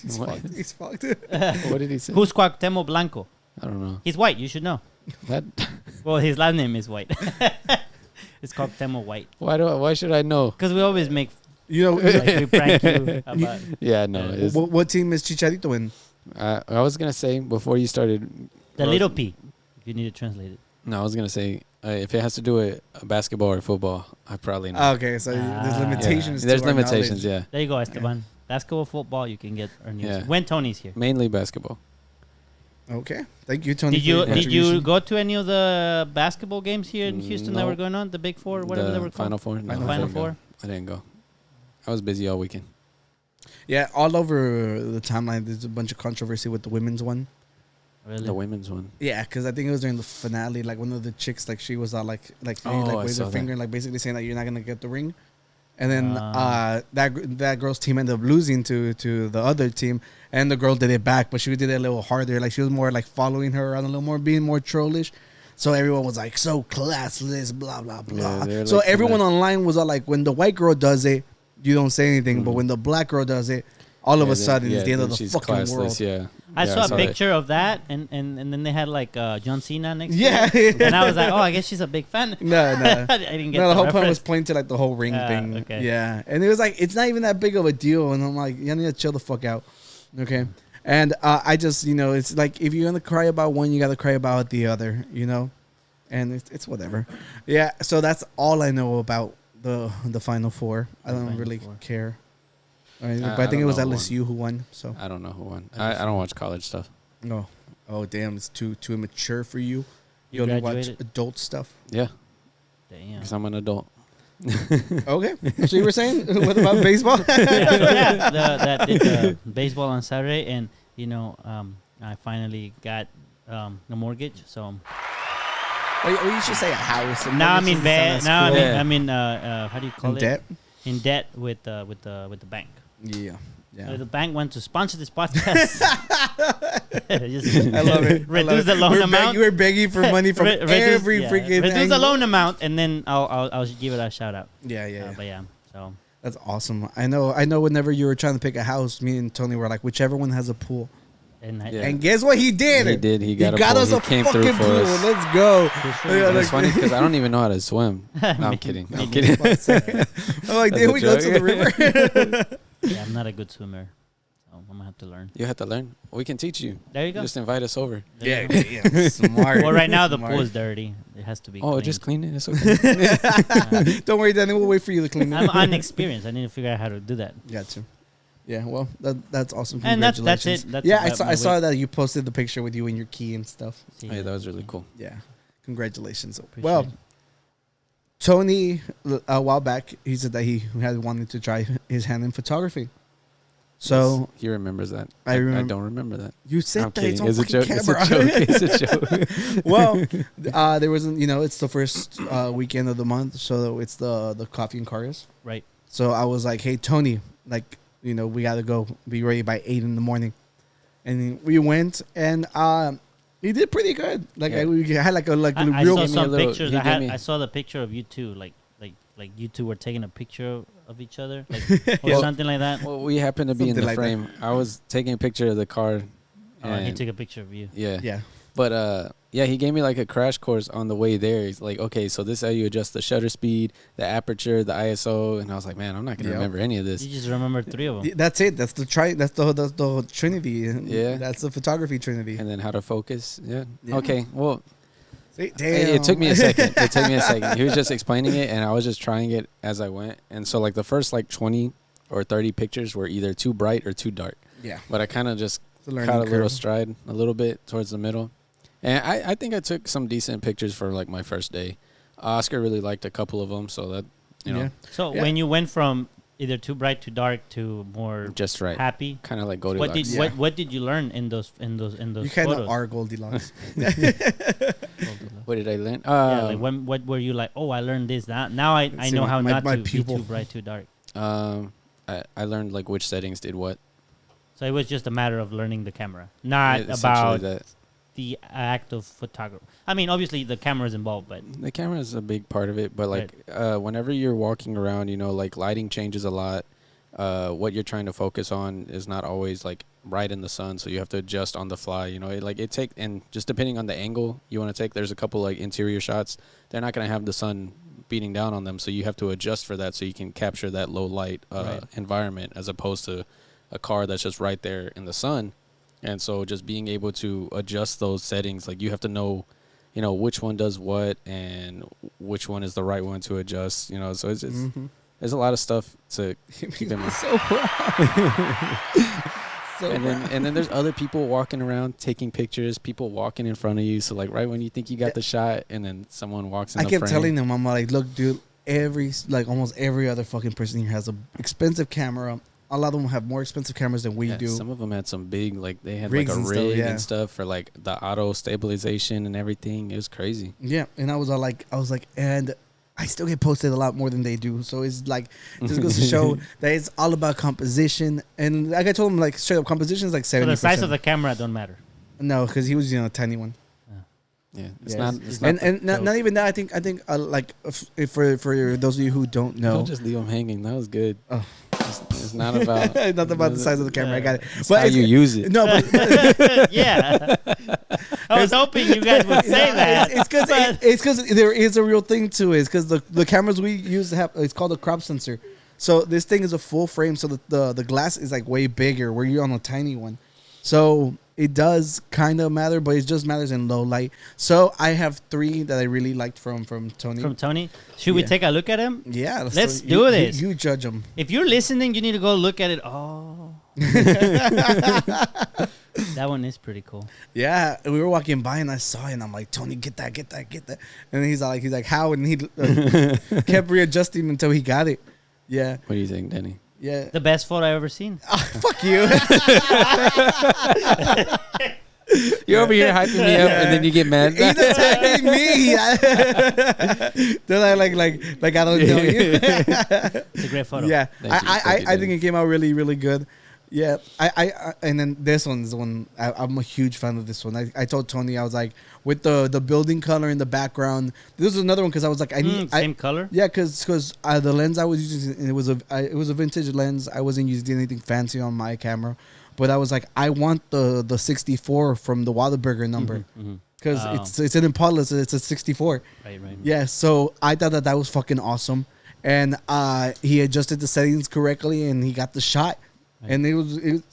[SPEAKER 1] he's
[SPEAKER 3] What?
[SPEAKER 1] fucked. He's fucked.
[SPEAKER 3] What did he say?
[SPEAKER 2] Who's Cuauhtémoc Blanco?
[SPEAKER 3] I don't know.
[SPEAKER 2] He's white. You should know.
[SPEAKER 3] That.
[SPEAKER 2] Well, his last name is White. It's Cuauhtémoc White.
[SPEAKER 3] Why should I know?
[SPEAKER 2] Because we always make
[SPEAKER 1] You know,
[SPEAKER 2] like we prank you about.
[SPEAKER 3] Yeah, no. It's,
[SPEAKER 1] what team is Chicharito in?
[SPEAKER 3] I was gonna say before you started.
[SPEAKER 2] The little P, if you need to translate it.
[SPEAKER 3] No, I was gonna say if it has to do with basketball or football, I probably know.
[SPEAKER 1] Oh, okay, so there's
[SPEAKER 2] Ah.
[SPEAKER 1] limitations.
[SPEAKER 3] There's
[SPEAKER 1] to our
[SPEAKER 3] limitations.
[SPEAKER 1] knowledge.
[SPEAKER 3] Yeah,
[SPEAKER 2] There you go, Esteban. Basketball, football, you can get our news.
[SPEAKER 3] Yeah.
[SPEAKER 2] When Tony's here.
[SPEAKER 3] mainly basketball.
[SPEAKER 1] Okay, thank you, Tony.
[SPEAKER 2] Did
[SPEAKER 1] for your
[SPEAKER 2] you
[SPEAKER 1] contribution.
[SPEAKER 2] go to any of the basketball games here in Houston that
[SPEAKER 3] No.
[SPEAKER 2] were going on? The Big Four, whatever
[SPEAKER 3] the
[SPEAKER 2] they were called.
[SPEAKER 3] Final Four. No,
[SPEAKER 1] Final
[SPEAKER 3] I
[SPEAKER 2] Final
[SPEAKER 3] didn't go.
[SPEAKER 2] Four.
[SPEAKER 3] I didn't go. I was busy all weekend.
[SPEAKER 1] Yeah, all over the timeline, there's a bunch of controversy with the women's one.
[SPEAKER 2] Really?
[SPEAKER 3] The women's one.
[SPEAKER 1] Yeah, because I think it was during the finale. Like one of the chicks, like she was all like
[SPEAKER 3] Oh, I
[SPEAKER 1] waved
[SPEAKER 3] saw
[SPEAKER 1] her
[SPEAKER 3] that.
[SPEAKER 1] finger, like basically saying that you're not gonna get the ring. And then that girl's team ended up losing to the other team, and the girl did it back, but she did it a little harder. Like she was more like following her around a little more, being more trollish. So everyone was like, so classless, blah blah blah.
[SPEAKER 3] Yeah,
[SPEAKER 1] so
[SPEAKER 3] like
[SPEAKER 1] everyone online was all like, when the white girl does it, you don't say anything, but when the black girl does it, all of a sudden it's the end of the fucking
[SPEAKER 3] classless,
[SPEAKER 1] world.
[SPEAKER 3] Yeah.
[SPEAKER 2] I saw a
[SPEAKER 3] that.
[SPEAKER 2] picture of that, and then they had like John Cena next
[SPEAKER 1] Yeah.
[SPEAKER 2] to it. And I was like, oh, I guess she's a big fan.
[SPEAKER 1] No.
[SPEAKER 2] I didn't get
[SPEAKER 1] No, the whole point was
[SPEAKER 2] reference.
[SPEAKER 1] pointing to like the whole ring thing.
[SPEAKER 2] Okay.
[SPEAKER 1] Yeah, and it was like it's not even that big of a deal, and I'm like, you need to chill the fuck out, okay? And I just, it's like if you're gonna cry about one, you gotta cry about the other, and it's whatever. Yeah, so that's all I know about the Final Four. I don't
[SPEAKER 2] Final
[SPEAKER 1] really
[SPEAKER 2] Four.
[SPEAKER 1] care. But I
[SPEAKER 3] I
[SPEAKER 1] think it
[SPEAKER 3] don't
[SPEAKER 1] was
[SPEAKER 3] know who
[SPEAKER 1] LSU who won. So
[SPEAKER 3] I don't know who won. I don't watch college stuff.
[SPEAKER 1] no, oh damn, it's too immature for you.
[SPEAKER 2] You
[SPEAKER 1] You only watch
[SPEAKER 2] graduated?
[SPEAKER 1] adult stuff.
[SPEAKER 3] Yeah,
[SPEAKER 2] Damn.
[SPEAKER 3] because I'm an adult.
[SPEAKER 1] Okay, so you were saying what about baseball?
[SPEAKER 2] That did the baseball on Saturday, and I finally got a mortgage. So
[SPEAKER 1] Or you should say a house.
[SPEAKER 2] now I'm in bed. Now I'm in.
[SPEAKER 3] Yeah.
[SPEAKER 2] I'm in. How do you call
[SPEAKER 1] In
[SPEAKER 2] it?
[SPEAKER 1] debt?
[SPEAKER 2] In debt with the bank.
[SPEAKER 1] Yeah.
[SPEAKER 2] The bank went to sponsor this podcast. Just
[SPEAKER 1] I love it.
[SPEAKER 2] Reduce the loan amount.
[SPEAKER 1] You were begging for money from every freaking.
[SPEAKER 2] reduce the
[SPEAKER 1] angle.
[SPEAKER 2] loan amount, and then I'll give it a shout out.
[SPEAKER 1] Yeah.
[SPEAKER 2] But yeah, so
[SPEAKER 1] That's awesome. I know. Whenever you were trying to pick a house, me and Tony were like, whichever one has a pool.
[SPEAKER 2] and
[SPEAKER 3] Yeah.
[SPEAKER 1] And guess what he did?
[SPEAKER 3] He did. He got a
[SPEAKER 1] got
[SPEAKER 3] pool.
[SPEAKER 1] us
[SPEAKER 3] He
[SPEAKER 1] a
[SPEAKER 3] came
[SPEAKER 1] fucking
[SPEAKER 3] through for
[SPEAKER 1] pool.
[SPEAKER 3] us.
[SPEAKER 1] Let's go. Yeah,
[SPEAKER 3] It's funny because I don't even know how to swim. No, I'm kidding. I'm kidding.
[SPEAKER 1] I'm like,
[SPEAKER 3] That's
[SPEAKER 1] did
[SPEAKER 3] a
[SPEAKER 1] we go to
[SPEAKER 3] joke.
[SPEAKER 1] the river?
[SPEAKER 2] yeah, I'm not a good swimmer, so I'm gonna have to learn.
[SPEAKER 3] You have to learn. We can teach you.
[SPEAKER 2] There you go.
[SPEAKER 3] Just invite us over.
[SPEAKER 2] There you go.
[SPEAKER 1] yeah. Smart.
[SPEAKER 2] Well, right now the
[SPEAKER 1] Smart.
[SPEAKER 2] pool is dirty. It has to be.
[SPEAKER 3] Oh,
[SPEAKER 2] cleaned.
[SPEAKER 3] just clean it. It's okay.
[SPEAKER 1] Don't worry, Danny. We'll wait for you to clean it.
[SPEAKER 2] I'm unexperienced. I need to figure out how to do that.
[SPEAKER 1] Gotcha. Yeah, well, that's awesome.
[SPEAKER 2] And that's
[SPEAKER 1] Congratulations.
[SPEAKER 2] it. That's
[SPEAKER 1] yeah,
[SPEAKER 2] about
[SPEAKER 1] I
[SPEAKER 2] my
[SPEAKER 1] saw
[SPEAKER 2] week.
[SPEAKER 1] that you posted the picture with you and your key and stuff.
[SPEAKER 2] See,
[SPEAKER 3] Hey, that was really cool.
[SPEAKER 1] Yeah, congratulations.
[SPEAKER 2] Appreciate
[SPEAKER 1] well,
[SPEAKER 2] it.
[SPEAKER 1] Tony, a while back, he said that he had wanted to try his hand in photography. So
[SPEAKER 3] He remembers that.
[SPEAKER 1] I remember-
[SPEAKER 3] I don't remember that.
[SPEAKER 1] you said
[SPEAKER 3] I'm
[SPEAKER 1] that it's
[SPEAKER 3] kidding.
[SPEAKER 1] on
[SPEAKER 3] It's a
[SPEAKER 1] fucking
[SPEAKER 3] joke.
[SPEAKER 1] camera.
[SPEAKER 3] It's a joke. It's a joke.
[SPEAKER 1] Well, there wasn't. It's the first weekend of the month, so it's the coffee and cars.
[SPEAKER 2] Right.
[SPEAKER 1] So I was like, "Hey, Tony, we gotta go. Be ready by 8 in the morning." And we went, and he did pretty good. Like
[SPEAKER 3] Yeah.
[SPEAKER 1] we had like a
[SPEAKER 2] I
[SPEAKER 1] real.
[SPEAKER 2] saw
[SPEAKER 3] Give me a
[SPEAKER 2] some
[SPEAKER 3] little-
[SPEAKER 2] pictures.
[SPEAKER 3] he gave me-
[SPEAKER 2] I saw the picture of you two, like you two were taking a picture of each other, or
[SPEAKER 3] Well-
[SPEAKER 2] something like that.
[SPEAKER 3] Well, we happened to be in
[SPEAKER 1] Something
[SPEAKER 3] the
[SPEAKER 1] like that.
[SPEAKER 3] frame. I was taking a picture of the car.
[SPEAKER 2] And he
[SPEAKER 3] and-
[SPEAKER 2] took a picture of you.
[SPEAKER 3] Yeah.
[SPEAKER 1] Yeah,
[SPEAKER 3] But yeah, he gave me like a crash course on the way there. He's like, okay, so this is how you adjust the shutter speed, the aperture, the ISO, and I was like, man, I'm not gonna
[SPEAKER 1] Yep.
[SPEAKER 3] remember any of this.
[SPEAKER 2] You just remember 3 of them.
[SPEAKER 1] that's it. That's the Trinity.
[SPEAKER 3] Yeah.
[SPEAKER 1] that's the photography Trinity.
[SPEAKER 3] And then how to focus. Yeah.
[SPEAKER 1] Yeah.
[SPEAKER 3] Okay. Well,
[SPEAKER 1] See,
[SPEAKER 3] it took me a second. It took me a second. He was just explaining it, and I was just trying it as I went. And so like the first like 20 or 30 pictures were either too bright or too dark.
[SPEAKER 1] Yeah,
[SPEAKER 3] But I kind of just
[SPEAKER 1] it's a learning
[SPEAKER 3] caught a little
[SPEAKER 1] curve.
[SPEAKER 3] stride a little bit towards the middle. And I think I took some decent pictures for like my first day. Oscar really liked a couple of them, so that, you know,
[SPEAKER 1] Yeah.
[SPEAKER 2] So
[SPEAKER 1] Yeah.
[SPEAKER 2] when you went from either too bright, too dark, to more
[SPEAKER 3] just right.
[SPEAKER 2] happy,
[SPEAKER 3] Kind of like
[SPEAKER 2] what
[SPEAKER 3] Goldilocks.
[SPEAKER 2] did
[SPEAKER 1] Yeah.
[SPEAKER 2] what did you learn in those
[SPEAKER 1] You kind
[SPEAKER 2] photos?
[SPEAKER 1] of are Goldilocks.
[SPEAKER 3] What did I learn?
[SPEAKER 2] Yeah, like what were you like? Oh, I learned this. Now I
[SPEAKER 1] See,
[SPEAKER 2] know how
[SPEAKER 1] my
[SPEAKER 2] not to
[SPEAKER 1] pupil.
[SPEAKER 2] be too bright, too dark.
[SPEAKER 3] I learned like which settings did what.
[SPEAKER 2] So it was just a matter of learning the camera, not
[SPEAKER 3] Essentially
[SPEAKER 2] about
[SPEAKER 3] that.
[SPEAKER 2] the act of photography. I mean, obviously the camera is involved, but
[SPEAKER 3] The camera is a big part of it, but like whenever you're walking around, you know, like lighting changes a lot. What you're trying to focus on is not always like right in the sun, so you have to adjust on the fly. You know, and just depending on the angle you want to take, there's a couple like interior shots. They're not gonna have the sun beating down on them, so you have to adjust for that so you can capture that low light
[SPEAKER 2] Right.
[SPEAKER 3] environment as opposed to a car that's just right there in the sun. And so just being able to adjust those settings, like you have to know, you know, which one does what and which one is the right one to adjust, you know. So it's there's a lot of stuff to keep in mind.
[SPEAKER 1] so proud. So
[SPEAKER 3] And then there's other people walking around taking pictures, people walking in front of you. So like right when you think you got the shot, and then someone walks in
[SPEAKER 1] I
[SPEAKER 3] the
[SPEAKER 1] kept
[SPEAKER 3] frame.
[SPEAKER 1] telling them, I'm like, look, dude, almost every other fucking person here has a expensive camera. A lot of them have more expensive cameras than we
[SPEAKER 3] Yeah,
[SPEAKER 1] do.
[SPEAKER 3] some of them had some big, like they had
[SPEAKER 1] Rigs
[SPEAKER 3] like a
[SPEAKER 1] and stuff,
[SPEAKER 3] rig
[SPEAKER 1] yeah.
[SPEAKER 3] and stuff for like the auto stabilization and everything. It was crazy.
[SPEAKER 1] Yeah, and I was like, and I still get posted a lot more than they do. So it's like, just goes to show that it's all about composition. And like I told him, like straight up, composition is like 70%.
[SPEAKER 2] So the size of the camera don't matter.
[SPEAKER 1] No, because he was, a tiny one.
[SPEAKER 3] Yeah,
[SPEAKER 1] It's
[SPEAKER 2] not
[SPEAKER 1] not even that. I think like if for those of you who don't know,
[SPEAKER 3] Don't just leave them hanging. That was good.
[SPEAKER 1] Oh.
[SPEAKER 3] It's not about
[SPEAKER 1] not about the size of the camera. I got it.
[SPEAKER 3] it's how you use it.
[SPEAKER 1] No, but
[SPEAKER 2] Yeah. I was hoping you guys would say that.
[SPEAKER 1] It's because there is a real thing to it. It's because the cameras we use it's called a crop sensor. So this thing is a full frame. So the glass is like way bigger where you're on a tiny one. So it does kind of matter, but it just matters in low light. So I have 3 that I really liked from Tony.
[SPEAKER 2] From Tony? Should we take a look at him?
[SPEAKER 1] Yeah.
[SPEAKER 2] Let's do this.
[SPEAKER 1] You judge them.
[SPEAKER 2] If you're listening, you need to go look at it. Oh. That one is pretty cool.
[SPEAKER 1] Yeah, we were walking by and I saw it and I'm like, Tony, get that. And he's like, how? And he kept readjusting until he got it. Yeah.
[SPEAKER 3] What do you think, Danny?
[SPEAKER 1] Yeah.
[SPEAKER 2] The best photo I've ever seen.
[SPEAKER 1] Fuck you.
[SPEAKER 3] You're over here hyping me up, and then you get mad.
[SPEAKER 1] He's attacking me. They're like I don't know you.
[SPEAKER 2] It's a great photo.
[SPEAKER 1] Yeah,
[SPEAKER 3] Thank you,
[SPEAKER 1] I think it came out really, really good. Yeah, I and then this one's the one I'm a huge fan of. This one, I told Tony, I was like, with the building color in the background. This was another one because I was like, I need
[SPEAKER 2] same color.
[SPEAKER 1] Yeah, because the lens I was using, it was a vintage lens. I wasn't using anything fancy on my camera, but I was like, I want the 64 from the Whataburger number because it's an Impala, so it's a 64.
[SPEAKER 2] Right.
[SPEAKER 1] Yeah, so I thought that was fucking awesome, and he adjusted the settings correctly, and he got the shot. Right. And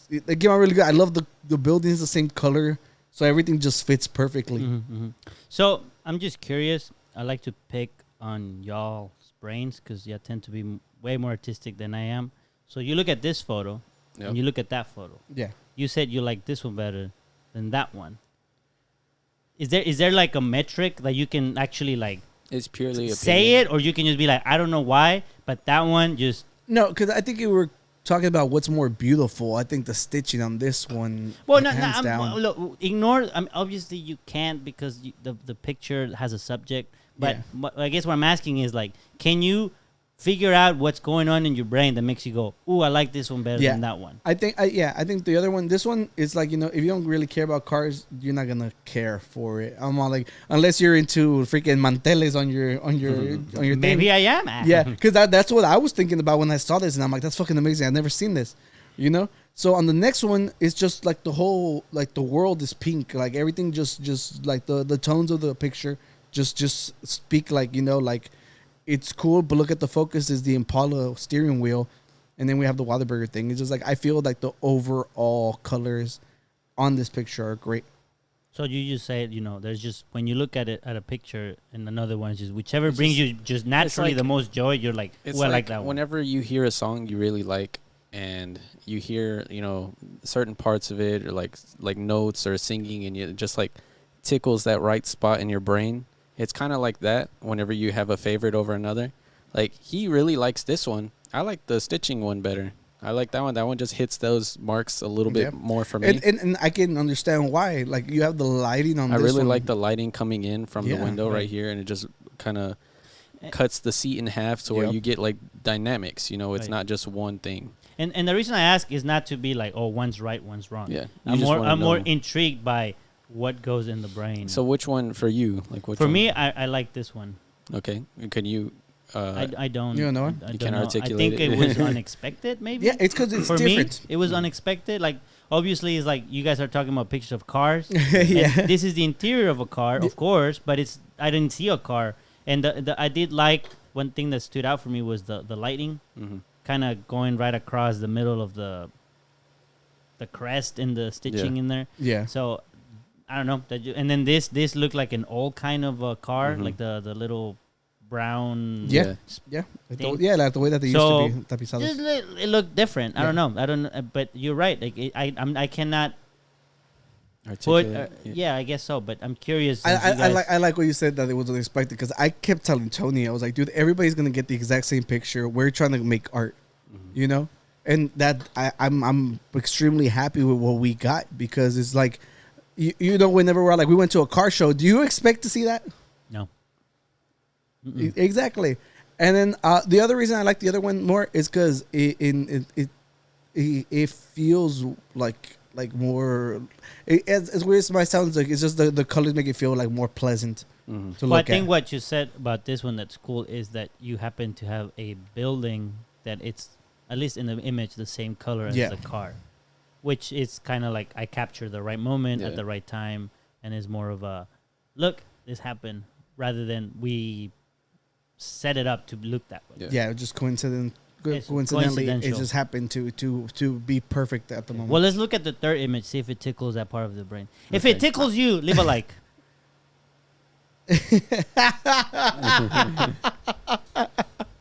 [SPEAKER 1] it came out really good. I love the buildings the same color, so everything just fits perfectly.
[SPEAKER 2] So I'm just curious. I like to pick on y'all's brains because y'all tend to be way more artistic than I am. So you look at this photo, and you look at that photo.
[SPEAKER 1] Yeah.
[SPEAKER 2] You said you like this one better than that one. Is there like a metric that you can actually like?
[SPEAKER 3] It's purely
[SPEAKER 2] say it, or you can just be like, I don't know why, but that one just
[SPEAKER 1] no, because I think you were talking about what's more beautiful. I think the stitching on this one.
[SPEAKER 2] Well,
[SPEAKER 1] hands down.
[SPEAKER 2] look, ignore. I mean, obviously you can't because the picture has a subject. But I guess what I'm asking is like, can you figure out what's going on in your brain that makes you go, "Ooh, I like this one better than that one"?
[SPEAKER 1] I think the other one, this one is like, if you don't really care about cars, you're not gonna care for it. I'm all like, unless you're into freaking manteles on your thing.
[SPEAKER 2] Maybe I am.
[SPEAKER 1] Yeah, because that's what I was thinking about when I saw this, and I'm like, that's fucking amazing. I've never seen this, So on the next one, it's just like the whole, like the world is pink, like everything just like the tones of the picture just speak like, like. It's cool, but look at the focus is the Impala steering wheel, and then we have the Whataburger thing. It's just like I feel like the overall colors on this picture are great.
[SPEAKER 2] So you just say, there's just when you look at it at a picture, and another one is just whichever brings you just naturally the most joy. You're like,
[SPEAKER 3] it's
[SPEAKER 2] I like that one.
[SPEAKER 3] Whenever you hear a song you really like, and you hear certain parts of it, or like notes or singing, and it just like tickles that right spot in your brain. It's kind of like that whenever you have a favorite over another. Like, he really likes this one. I like the stitching one better. I like that one. That one just hits those marks a little bit more for me.
[SPEAKER 1] And I can understand why. Like, you have the lighting on this one.
[SPEAKER 3] I really like the lighting coming in from the window right here, and it just kind of cuts the seat in half to where you get, like, dynamics. It's not just one thing.
[SPEAKER 2] And the reason I ask is not to be like, oh, one's right, one's wrong.
[SPEAKER 3] Yeah.
[SPEAKER 2] I'm more intrigued by what goes in the brain.
[SPEAKER 3] So which one for you? Like, which
[SPEAKER 2] for
[SPEAKER 3] one?
[SPEAKER 2] me, I like this one.
[SPEAKER 3] Okay. Can you?
[SPEAKER 2] I don't.
[SPEAKER 1] You don't know?
[SPEAKER 3] You can't articulate
[SPEAKER 2] I think it was unexpected. Maybe.
[SPEAKER 1] Yeah, it's because it's
[SPEAKER 2] for
[SPEAKER 1] different.
[SPEAKER 2] me, it was unexpected. Like, obviously, it's like you guys are talking about pictures of cars.
[SPEAKER 1] Yeah.
[SPEAKER 2] And this is the interior of a car, of course, but I didn't see a car. And I did like one thing that stood out for me was the lighting, kind of going right across the middle of the crest and the stitching in there.
[SPEAKER 1] Yeah.
[SPEAKER 2] So. I don't know. And then this looked like an old kind of a car, like the little brown.
[SPEAKER 1] Yeah. Like the way that they used to be tapizados.
[SPEAKER 2] It looked different. I don't know. But you're right. Like I cannot put. I guess so. But I'm curious.
[SPEAKER 1] I like what you said that it was unexpected because I kept telling Tony, I was like, dude, everybody's gonna get the exact same picture. We're trying to make art, and that I'm extremely happy with what we got because it's like. Whenever we went to a car show, do you expect to see that?
[SPEAKER 2] No.
[SPEAKER 1] Exactly. And then the other reason I like the other one more is because it feels like more. As weird as it might sound, like it's just the colors make it feel like more pleasant to
[SPEAKER 2] Well, I
[SPEAKER 1] look
[SPEAKER 2] think
[SPEAKER 1] at.
[SPEAKER 2] what you said about this one that's cool is that you happen to have a building that it's at least in the image the same color as the car, which is kind of like I capture the right moment at the right time, and is more of a look, this happened, rather than we set it up to look that way.
[SPEAKER 1] Yeah, just coincidentally, it
[SPEAKER 2] Coincidental.
[SPEAKER 1] just happened to be perfect at the moment.
[SPEAKER 2] Well, let's look at the third image, see if it tickles that part of the brain. If it tickles you, leave a like.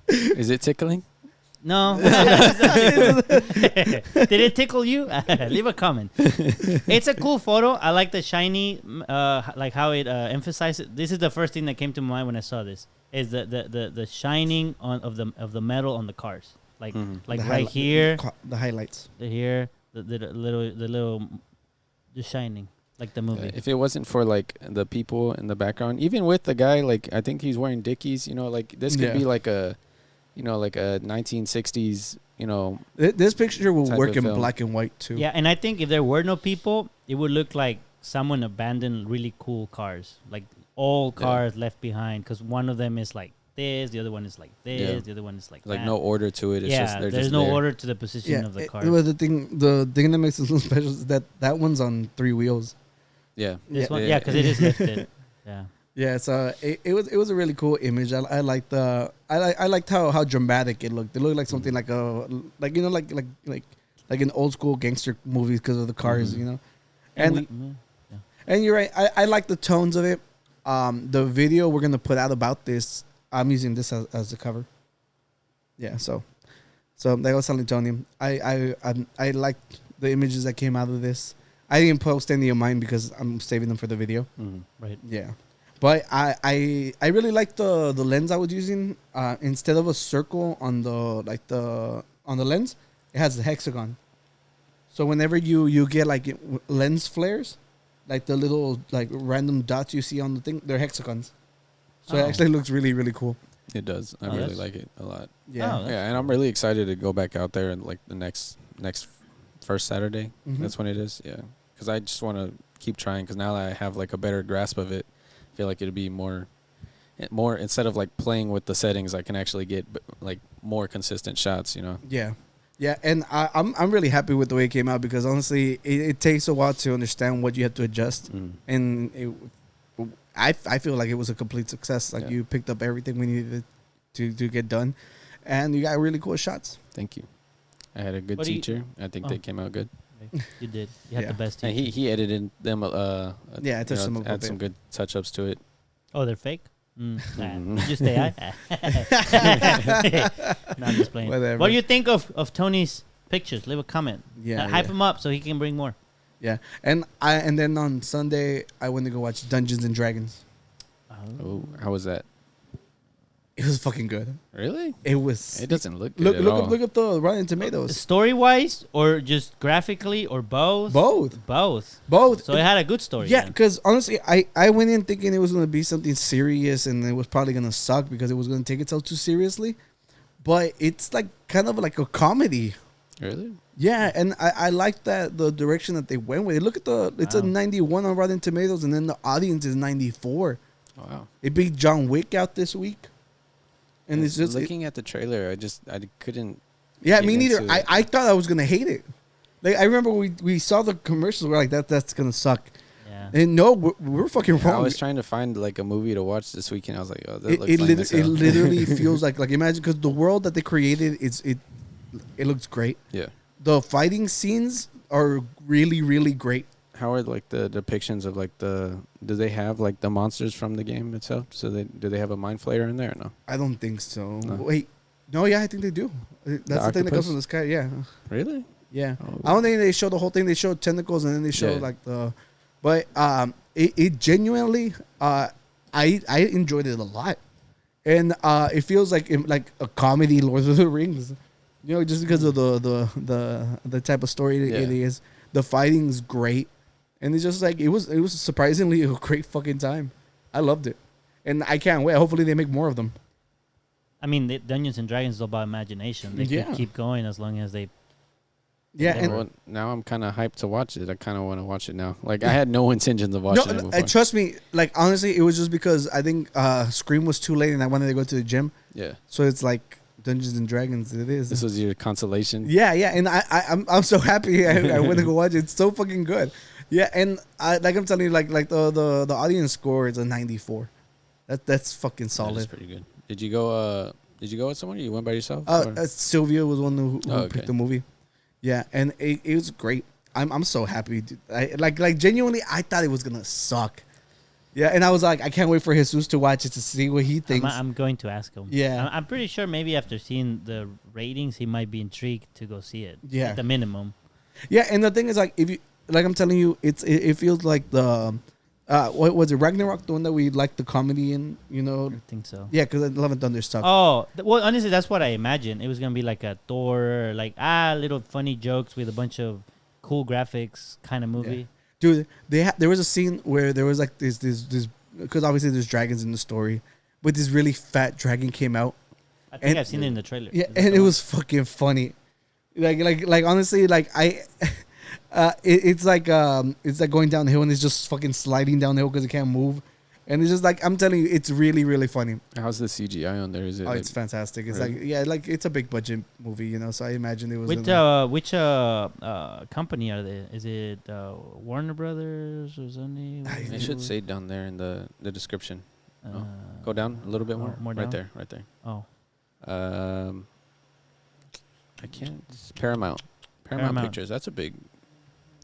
[SPEAKER 3] Is it tickling?
[SPEAKER 2] No. Did it tickle you? Leave a comment. It's a cool photo. I like the shiny, like how it emphasizes. This is the first thing that came to mind when I saw this. Is the shining of the metal on the cars, like right here,
[SPEAKER 1] the highlights.
[SPEAKER 2] Here, the little, just shining like the movie.
[SPEAKER 3] If it wasn't for like the people in the background, even with the guy, like I think he's wearing Dickies. You know, like this could be like a. Like a 1960s,
[SPEAKER 1] This picture will
[SPEAKER 3] type
[SPEAKER 1] work
[SPEAKER 3] of
[SPEAKER 1] in
[SPEAKER 3] film.
[SPEAKER 1] black and white too.
[SPEAKER 2] Yeah, and I think if there were no people, it would look like someone abandoned really cool cars, like old cars left behind, because one of them is like this, the other one is like this, the other one is like that.
[SPEAKER 3] no order to it. It's just they're
[SPEAKER 2] there's
[SPEAKER 3] just
[SPEAKER 2] no
[SPEAKER 3] there.
[SPEAKER 2] order to the position of the car.
[SPEAKER 1] Well, the thing that makes it so special is that one's on 3 wheels.
[SPEAKER 3] Yeah.
[SPEAKER 2] This one, because it is lifted. Yeah.
[SPEAKER 1] Yeah, so it was a really cool image. I liked I liked how dramatic it looked. It looked like something like an old school gangster movie because of the cars, And you're right. I like the tones of it. The video we're gonna put out about this, I'm using this as the cover. Yeah, so like I was telling Tony, I liked the images that came out of this. I didn't post any of mine because I'm saving them for the video.
[SPEAKER 2] Right.
[SPEAKER 1] Yeah. But I really like the lens I was using. Instead of a circle on the lens, it has a hexagon. So whenever you get like lens flares, like the little like random dots you see on the thing, they're hexagons. So it actually looks really, really cool.
[SPEAKER 3] It does. I really like it a lot.
[SPEAKER 1] Yeah.
[SPEAKER 3] And I'm really excited to go back out there and like the next first Saturday. That's when it is. Yeah, because I just want to keep trying. Because now that I have like a better grasp of it, I feel like it'd be more instead of like playing with the settings, I can actually get like more consistent shots.
[SPEAKER 1] Yeah, and I'm really happy with the way it came out because honestly, it takes a while to understand what you have to adjust, and I feel like it was a complete success. Like you picked up everything we needed to get done, and you got really cool shots.
[SPEAKER 3] Thank you. I had a good teacher. I think they came out good.
[SPEAKER 2] You did. You had the best teacher.
[SPEAKER 3] And he edited them.
[SPEAKER 1] I touched them up a
[SPEAKER 3] add
[SPEAKER 1] bit.
[SPEAKER 3] some good touch ups to it.
[SPEAKER 2] Oh, they're fake? Just AI? No, I'm just playing.
[SPEAKER 1] Whatever.
[SPEAKER 2] What do you think of Tony's pictures? Leave a comment.
[SPEAKER 1] Yeah,
[SPEAKER 2] Hype him up so he can bring more.
[SPEAKER 1] Yeah, and then on Sunday I went to go watch Dungeons and Dragons.
[SPEAKER 3] Oh, how was that?
[SPEAKER 1] It was fucking good.
[SPEAKER 3] Really?
[SPEAKER 1] It was.
[SPEAKER 3] It doesn't look good at all.
[SPEAKER 1] Look up the Rotten Tomatoes.
[SPEAKER 2] Story wise, or just graphically, or both?
[SPEAKER 1] Both.
[SPEAKER 2] So it had a good story.
[SPEAKER 1] Yeah,
[SPEAKER 2] then.
[SPEAKER 1] because honestly, I went in thinking it was going to be something serious and it was probably going to suck because it was going to take itself too seriously. But it's like kind of like a comedy.
[SPEAKER 3] Really?
[SPEAKER 1] Yeah, and I like that the direction that they went with it. Look at it's a 91 on Rotten Tomatoes, and then the audience is 94.
[SPEAKER 3] Oh, wow.
[SPEAKER 1] It beat John Wick out this week. And it's just
[SPEAKER 3] looking at the trailer, I couldn't.
[SPEAKER 1] Yeah,
[SPEAKER 3] get
[SPEAKER 1] me neither.
[SPEAKER 3] into it.
[SPEAKER 1] I thought I was gonna hate it. Like I remember we saw the commercials. We're like that's gonna suck.
[SPEAKER 2] Yeah.
[SPEAKER 1] And no, we're fucking wrong.
[SPEAKER 3] I was trying to find like a movie to watch this weekend. I was like, oh, that
[SPEAKER 1] It
[SPEAKER 3] looks fun as hell.
[SPEAKER 1] literally feels like imagine because the world that they created it looks great.
[SPEAKER 3] Yeah.
[SPEAKER 1] The fighting scenes are really really great.
[SPEAKER 3] How are like the depictions of like do they have like the monsters from the game itself? So do they have a mind flayer in there or no?
[SPEAKER 1] I don't think so.
[SPEAKER 3] No.
[SPEAKER 1] Wait, no, yeah, I think they do. That's the thing that comes
[SPEAKER 3] octopus?
[SPEAKER 1] from the sky. Yeah,
[SPEAKER 3] Really?
[SPEAKER 1] yeah.
[SPEAKER 3] Oh.
[SPEAKER 1] I don't think they show the whole thing. They show tentacles and then they show
[SPEAKER 3] Yeah.
[SPEAKER 1] like the, but it genuinely I enjoyed it a lot, and it feels like a comedy Lord of the Rings, just because of the type of story it is. The fighting's great. And it's just like it was surprisingly a great fucking time. I loved it. and I can't wait. Hopefully, they make more of them.
[SPEAKER 2] I mean, Dungeons and Dragons is all about imagination. They
[SPEAKER 1] Yeah.
[SPEAKER 2] could keep going as long as they.
[SPEAKER 1] Yeah, and
[SPEAKER 3] Well, now I'm kind of hyped to watch it. I kind of want to watch it now. Like I had no intentions of watching it before.
[SPEAKER 1] trust me. Like honestly, it was just because I think Scream was too late, and I wanted to go to the gym.
[SPEAKER 3] Yeah,
[SPEAKER 1] So it's like Dungeons and Dragons. It is.
[SPEAKER 3] this was your consolation.
[SPEAKER 1] Yeah, and I'm so happy I went to go watch it. It's so fucking good. Yeah, and like I'm telling you, like the audience score is a 94. That's fucking
[SPEAKER 3] That
[SPEAKER 1] solid.
[SPEAKER 3] is pretty good. Did you go? Did you go with someone? Or you went by yourself? Or-
[SPEAKER 1] Sylvia was one who
[SPEAKER 3] Oh,
[SPEAKER 1] picked
[SPEAKER 3] okay.
[SPEAKER 1] the movie. Yeah, and it was great. I'm so happy. Dude. Like genuinely, I thought it was gonna suck. Yeah, and I was like, I can't wait for Jesus to watch it to see what he thinks.
[SPEAKER 2] I'm going to ask him.
[SPEAKER 1] Yeah.
[SPEAKER 2] I'm pretty sure maybe after seeing the ratings, he might be intrigued to go see it.
[SPEAKER 1] Yeah.
[SPEAKER 2] At the minimum.
[SPEAKER 1] Yeah, and the thing is, like, if you like, I'm telling you, it feels like the what was it, Ragnarok, the one that we liked the comedy in, you know?
[SPEAKER 2] I think so.
[SPEAKER 1] Yeah, because Love and Thunder sucked.
[SPEAKER 2] Oh, well, honestly, that's what I imagined. It was going to be like a Thor, like, little funny jokes with a bunch of cool graphics kind of movie.
[SPEAKER 1] Dude, there was a scene where there was like this because obviously there's dragons in the story, but this really fat dragon came out.
[SPEAKER 2] I think
[SPEAKER 1] And-
[SPEAKER 2] I've seen it in the trailer.
[SPEAKER 1] Yeah,
[SPEAKER 2] Is that
[SPEAKER 1] and
[SPEAKER 2] the
[SPEAKER 1] it
[SPEAKER 2] one?
[SPEAKER 1] was fucking funny. Like honestly, like it's like going downhill and it's just fucking sliding downhill because it can't move, and it's just like I'm telling you, it's really really funny.
[SPEAKER 3] How's the CGI on there? Is it?
[SPEAKER 1] Oh,
[SPEAKER 3] like,
[SPEAKER 1] it's fantastic. It's
[SPEAKER 3] really?
[SPEAKER 1] like like it's a big budget movie, you know. So I imagine it was.
[SPEAKER 2] Which company are they? Is it Warner Brothers or something?
[SPEAKER 3] it should say down there in the description.
[SPEAKER 2] Uh,
[SPEAKER 3] Go down a little bit more.
[SPEAKER 2] more
[SPEAKER 3] right
[SPEAKER 2] down?
[SPEAKER 3] there. Right there.
[SPEAKER 2] Oh,
[SPEAKER 3] I can't. It's Paramount. Paramount
[SPEAKER 2] Paramount.
[SPEAKER 3] Pictures. That's a big.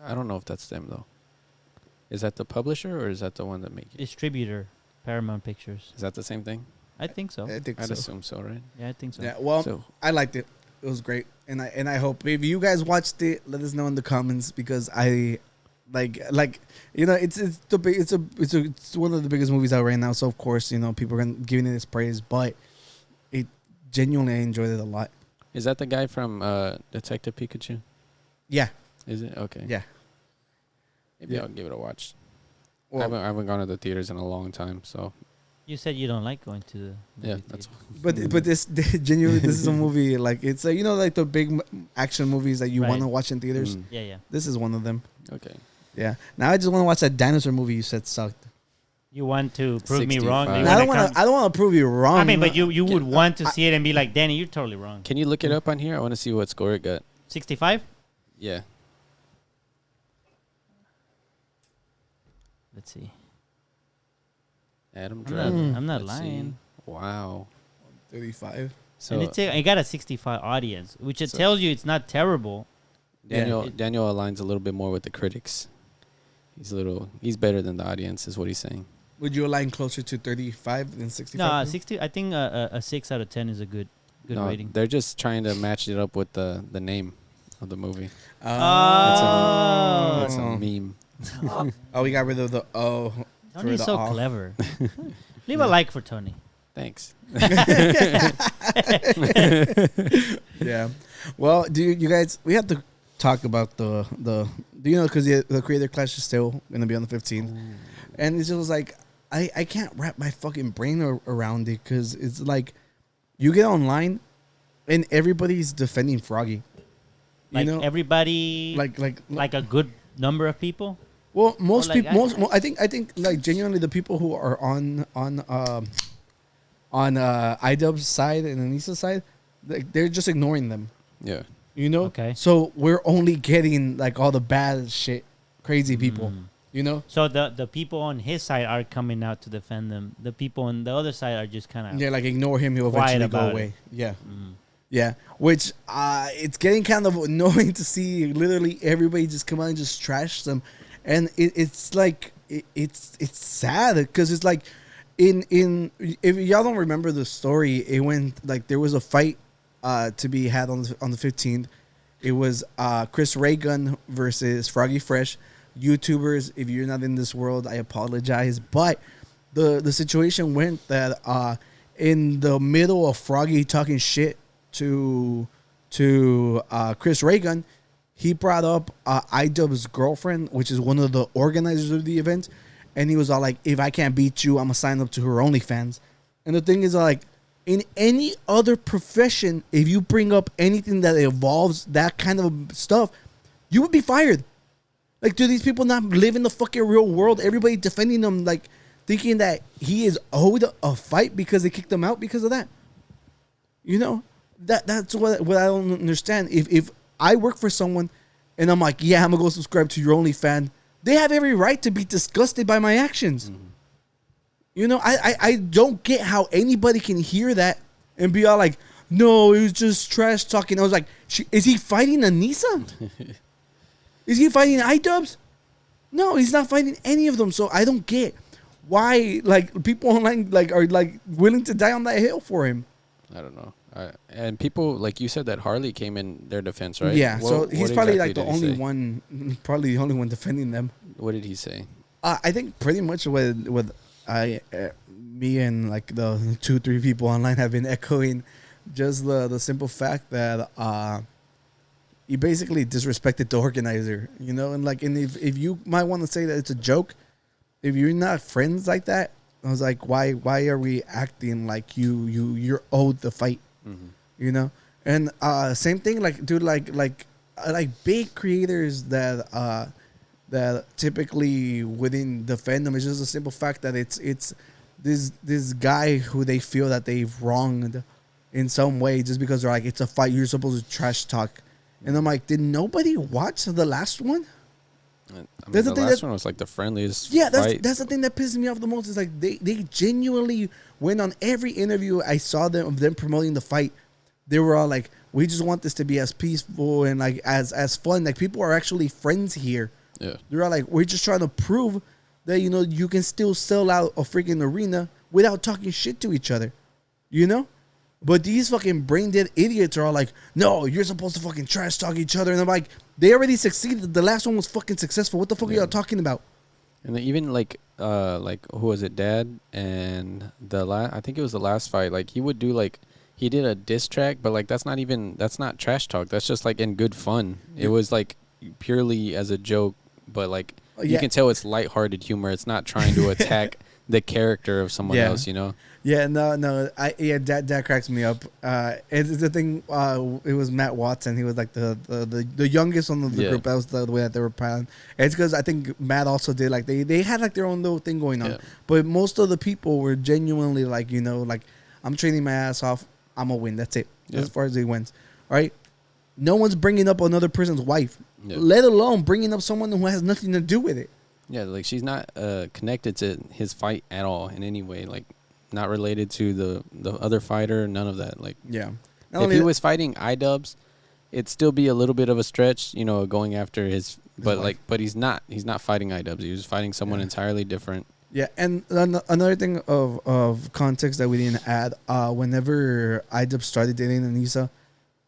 [SPEAKER 3] I don't know if that's them though. Is that the publisher or is that the one that make it?
[SPEAKER 2] distributor, Paramount Pictures.
[SPEAKER 3] Is that the same thing?
[SPEAKER 2] I think so.
[SPEAKER 1] I think
[SPEAKER 3] I'd
[SPEAKER 1] so.
[SPEAKER 3] assume so, right?
[SPEAKER 2] Yeah, I think so.
[SPEAKER 1] Yeah. Well,
[SPEAKER 3] So
[SPEAKER 1] I liked it. It was great, and I hope if you guys watched it, let us know in the comments because I like you know it's the big it's one of the biggest movies out right now. So of course you know people are giving it its praise, but it genuinely I enjoyed it a lot.
[SPEAKER 3] is that the guy from Detective Pikachu?
[SPEAKER 1] Yeah.
[SPEAKER 3] Is it? Okay.
[SPEAKER 1] Yeah.
[SPEAKER 3] Maybe
[SPEAKER 1] Yeah.
[SPEAKER 3] I'll give it a watch.
[SPEAKER 1] Well,
[SPEAKER 3] I haven't gone to the theaters in a long time, so
[SPEAKER 2] You said you don't like going to the
[SPEAKER 3] yeah,
[SPEAKER 2] movie
[SPEAKER 3] that's
[SPEAKER 2] theater.
[SPEAKER 1] but this genuinely this is a movie like it's you know like the big action movies that you
[SPEAKER 2] Right.
[SPEAKER 1] want to watch in theaters.
[SPEAKER 3] Mm,
[SPEAKER 2] Yeah, yeah.
[SPEAKER 1] This is one of them.
[SPEAKER 3] okay.
[SPEAKER 1] Yeah. Now I just want to watch that dinosaur movie you said sucked.
[SPEAKER 2] You want to prove me wrong?
[SPEAKER 3] 65.
[SPEAKER 2] You
[SPEAKER 1] Now,
[SPEAKER 2] wanna
[SPEAKER 1] I don't want to prove you wrong.
[SPEAKER 2] I mean, but you
[SPEAKER 3] Can-
[SPEAKER 2] would want to see it and be like, Danny, you're totally wrong.
[SPEAKER 3] Can you look it up on here? I want to see what score it got.
[SPEAKER 2] 65?
[SPEAKER 3] Yeah.
[SPEAKER 2] Let's see.
[SPEAKER 3] Adam
[SPEAKER 2] I'm
[SPEAKER 3] Driver.
[SPEAKER 2] not, I'm not
[SPEAKER 3] Let's see.
[SPEAKER 2] lying.
[SPEAKER 3] Wow.
[SPEAKER 1] 35.
[SPEAKER 3] So
[SPEAKER 2] And it got a 65 audience, which it
[SPEAKER 3] So-
[SPEAKER 2] tells you it's not terrible.
[SPEAKER 3] Daniel
[SPEAKER 2] Yeah.
[SPEAKER 3] Daniel aligns a little bit more with the critics. He's better than the audience, is what he's saying.
[SPEAKER 1] Would you align closer to 35 than 65?
[SPEAKER 2] No, 60. I think a 6 out of 10 is a good
[SPEAKER 3] No,
[SPEAKER 2] rating.
[SPEAKER 3] they're just trying to match it up with the name of the movie.
[SPEAKER 2] Oh.
[SPEAKER 3] It's a meme.
[SPEAKER 1] Oh, we got rid of the O.
[SPEAKER 2] Tony's
[SPEAKER 1] the
[SPEAKER 2] so
[SPEAKER 1] off.
[SPEAKER 2] clever. Leave a like for Tony.
[SPEAKER 3] Thanks.
[SPEAKER 1] Yeah. Well, do you guys? We have to talk about the do you know because the Creator Clash is still gonna be on the 15th, and it's just like I can't wrap my fucking brain around it because it's like you get online and everybody's defending Froggy.
[SPEAKER 2] Like
[SPEAKER 1] you know,
[SPEAKER 2] everybody,
[SPEAKER 1] like
[SPEAKER 2] a good number of people.
[SPEAKER 1] well, most
[SPEAKER 2] like,
[SPEAKER 1] people, I think like genuinely the people who are on iDubbbz's side and Anissa's side, like, they're just ignoring them.
[SPEAKER 3] Yeah.
[SPEAKER 1] You know?
[SPEAKER 2] Okay.
[SPEAKER 1] So we're only getting like all the bad shit, crazy people. You know?
[SPEAKER 2] So the people on his side are coming out to defend them. The people on the other side are just kind of
[SPEAKER 1] Yeah, like ignore him, he'll
[SPEAKER 2] Quiet
[SPEAKER 1] eventually go
[SPEAKER 2] about
[SPEAKER 1] away.
[SPEAKER 2] it.
[SPEAKER 1] Yeah. Yeah. Which it's getting kind of annoying to see literally everybody just come out and just trash them. And it's like it's sad because it's like in if y'all don't remember the story, it went like there was a fight to be had on the 15th. It was Chris Ray Gun versus Froggy Fresh. YouTubers, if you're not in this world, I apologize, but the situation went that in the middle of Froggy talking shit to Chris Ray Gun, he brought up iDubbbz's girlfriend, which is one of the organizers of the event, and he was all like, "If I can't beat you, I'm gonna sign up to her OnlyFans." And the thing is, like, in any other profession, if you bring up anything that involves that kind of stuff, you would be fired. Like, do these people not live in the fucking real world? Everybody defending them, like, thinking that he is owed a fight because they kicked him out because of that. You know, that's what I don't understand. If I work for someone and I'm like, yeah, I'm gonna go subscribe to your OnlyFans, they have every right to be disgusted by my actions. Mm-hmm. You know, I don't get how anybody can hear that and be all like, no, it was just trash talking. I was like, is he fighting Anissa? Is he fighting iDubbbz? No, he's not fighting any of them. So I don't get why, like, people online like are like willing to die on that hill for him.
[SPEAKER 3] I don't know. And people, like you said, that Harley came in their defense, right?
[SPEAKER 1] Yeah. So he's probably
[SPEAKER 3] exactly
[SPEAKER 1] like the only one, probably the only one defending them.
[SPEAKER 3] What did he say?
[SPEAKER 1] I think pretty much what me and like the 2-3 people online have been echoing, just the simple fact that he basically disrespected the organizer, you know, and like, and if you might want to say that it's a joke, if you're not friends like that, I was like, why are we acting like you're owed the fight, you know? And same thing, like, dude, like big creators that typically wouldn't defend them. It's just a simple fact that it's this guy who they feel that they've wronged in some way, just because they're like, it's a fight, you're supposed to trash talk. And I'm like, did nobody watch the last one?
[SPEAKER 3] I mean, the last one was like the friendliest fight.
[SPEAKER 1] That's the thing that pisses me off the most. Is like they genuinely went on every interview I saw them of them promoting the fight. They were all like, we just want this to be as peaceful and like as fun. Like, people are actually friends here.
[SPEAKER 3] Yeah.
[SPEAKER 1] They're all like, we're just trying to prove that, you know, you can still sell out a freaking arena without talking shit to each other. You know? But these fucking brain dead idiots are all like, no, you're supposed to fucking trash talk each other. And I'm like, they already succeeded. The last one was fucking successful. What the fuck are y'all talking about?
[SPEAKER 3] And then even like who was it, Dad? And I think it was the last fight. Like, he would do like, he did a diss track, but like that's not trash talk. That's just like in good fun. It was like purely as a joke, but like you can tell it's lighthearted humor. It's not trying to attack the character of someone else, you know?
[SPEAKER 1] Yeah, no, that cracks me up. It's the thing. It was Matt Watson. He was like the youngest on the group. That was the way that they were planning. It's because I think Matt also did like they had like their own little thing going on. Yeah. But most of the people were genuinely like, you know, like, I'm training my ass off. I'm gonna win. That's it. As far as he wins. All right. No one's bringing up another person's wife, let alone bringing up someone who has nothing to do with it. Yeah,
[SPEAKER 3] like, she's not connected to his fight at all in any way. Like, not related to the other fighter, none of that. Like, if he was fighting iDubbbz, it'd still be a little bit of a stretch, you know, going after his but he's not fighting iDubbbz. He was fighting someone entirely different.
[SPEAKER 1] Yeah, and another thing of context that we didn't add, whenever iDubbbz started dating Anissa,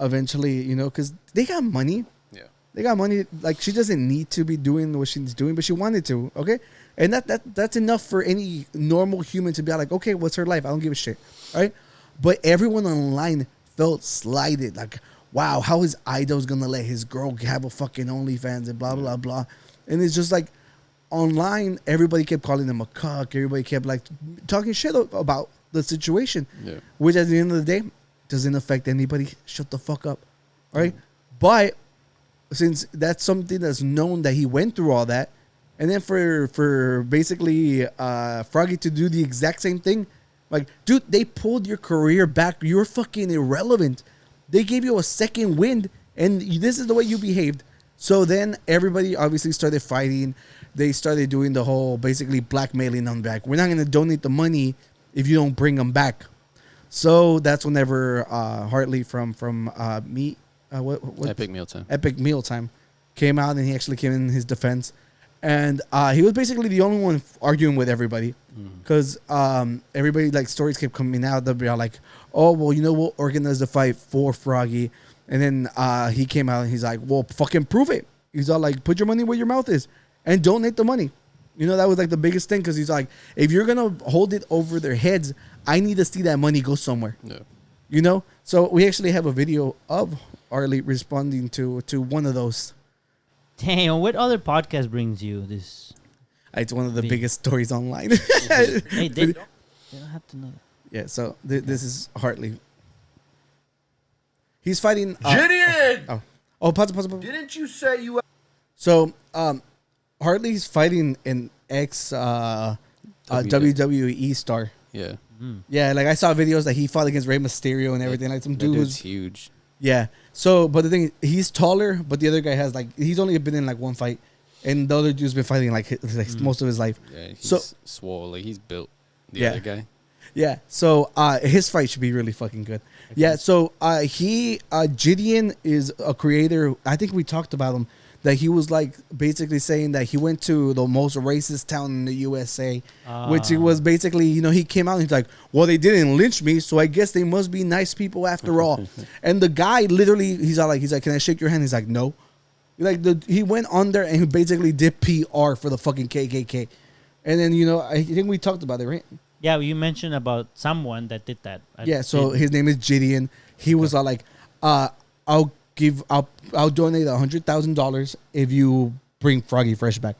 [SPEAKER 1] eventually, you know, because they got money. Yeah. They got money. Like, she doesn't need to be doing what she's doing, but she wanted to, okay? And that's enough for any normal human to be like, okay, what's her life? I don't give a shit, right? But everyone online felt slighted. Like, wow, how is iDubbbz going to let his girl have a fucking OnlyFans and blah, blah, blah. And it's just like, online, everybody kept calling him a cuck. Everybody kept like talking shit about the situation, which at the end of the day doesn't affect anybody. Shut the fuck up, all right? But since that's something that's known that he went through all that, and then for basically Froggy to do the exact same thing, like, dude, they pulled your career back. You're fucking irrelevant. They gave you a second wind, and this is the way you behaved. So then everybody obviously started fighting. They started doing the whole basically blackmailing them back. We're not going to donate the money if you don't bring them back. So that's whenever Hartley from
[SPEAKER 3] Epic
[SPEAKER 1] Mealtime came out, and he actually came in his defense. And he was basically the only one arguing with everybody, because everybody, like, stories kept coming out. They'll be all like, oh, well, you know, we'll organize the fight for Froggy. And then he came out and he's like, well, fucking prove it. He's all like, put your money where your mouth is and donate the money. You know, that was like the biggest thing, because he's like, if you're going to hold it over their heads, I need to see that money go somewhere. Yeah. You know? So we actually have a video of Arlie responding to one of those.
[SPEAKER 2] Damn, what other podcast brings you this?
[SPEAKER 1] It's one of the
[SPEAKER 2] Big.
[SPEAKER 1] biggest stories online.
[SPEAKER 2] Hey, they don't have to know that.
[SPEAKER 1] Yeah, so this is Hartley. He's fighting.
[SPEAKER 6] Gideon!
[SPEAKER 1] Pause.
[SPEAKER 6] Didn't you say you...
[SPEAKER 1] So, Hartley's fighting an ex WWE star.
[SPEAKER 3] Yeah.
[SPEAKER 1] Yeah, like I saw videos that he fought against Rey Mysterio and everything. Like some
[SPEAKER 3] That
[SPEAKER 1] dude
[SPEAKER 3] dude's
[SPEAKER 1] who's
[SPEAKER 3] huge.
[SPEAKER 1] yeah. So, but the thing is, he's taller, but the other guy has like he's only been in like one fight, and the other dude's been fighting like most of his life.
[SPEAKER 3] Yeah, he's
[SPEAKER 1] So-
[SPEAKER 3] swole. Like he's built. The
[SPEAKER 1] Yeah.
[SPEAKER 3] other guy.
[SPEAKER 1] Yeah. So his fight should be really fucking good. Yeah. So Gideon is a creator. I think we talked about him. That he was like basically saying that he went to the most racist town in the USA, which it was basically, he came out and he's like, well, they didn't lynch me, so I guess they must be nice people after all. And the guy literally, he's like, can I shake your hand? He's like, no. Like he went on there and he basically did PR for the fucking KKK. And then, I think we talked about it, right?
[SPEAKER 2] Yeah, you mentioned about someone that did that.
[SPEAKER 1] So his name is Gideon. He was like, I'll donate $100,000 if you bring Froggy Fresh back.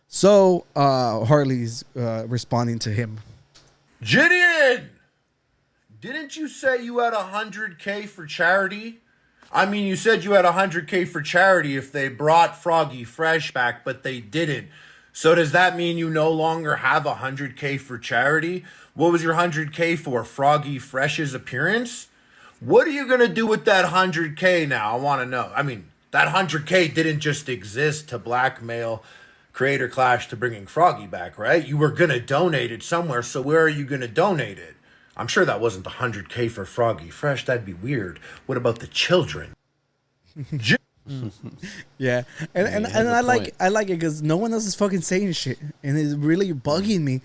[SPEAKER 1] So Harley's responding to him.
[SPEAKER 6] Gideon! Didn't you say you had $100K for charity? I mean, you said you had $100K for charity if they brought Froggy Fresh back, but they didn't. So does that mean you no longer have $100K for charity? What was your $100K for? Froggy Fresh's appearance? What are you going to do with that $100K now? I want to know. I mean, that $100K didn't just exist to blackmail Creator Clash to bringing Froggy back, right? You were going to donate it somewhere, so where are you going to donate it? I'm sure that wasn't the $100K for Froggy Fresh. That'd be weird. What about the children?
[SPEAKER 1] Yeah, and
[SPEAKER 3] has a
[SPEAKER 1] I like
[SPEAKER 3] point.
[SPEAKER 1] it because no one else is fucking saying shit, and it's really bugging me.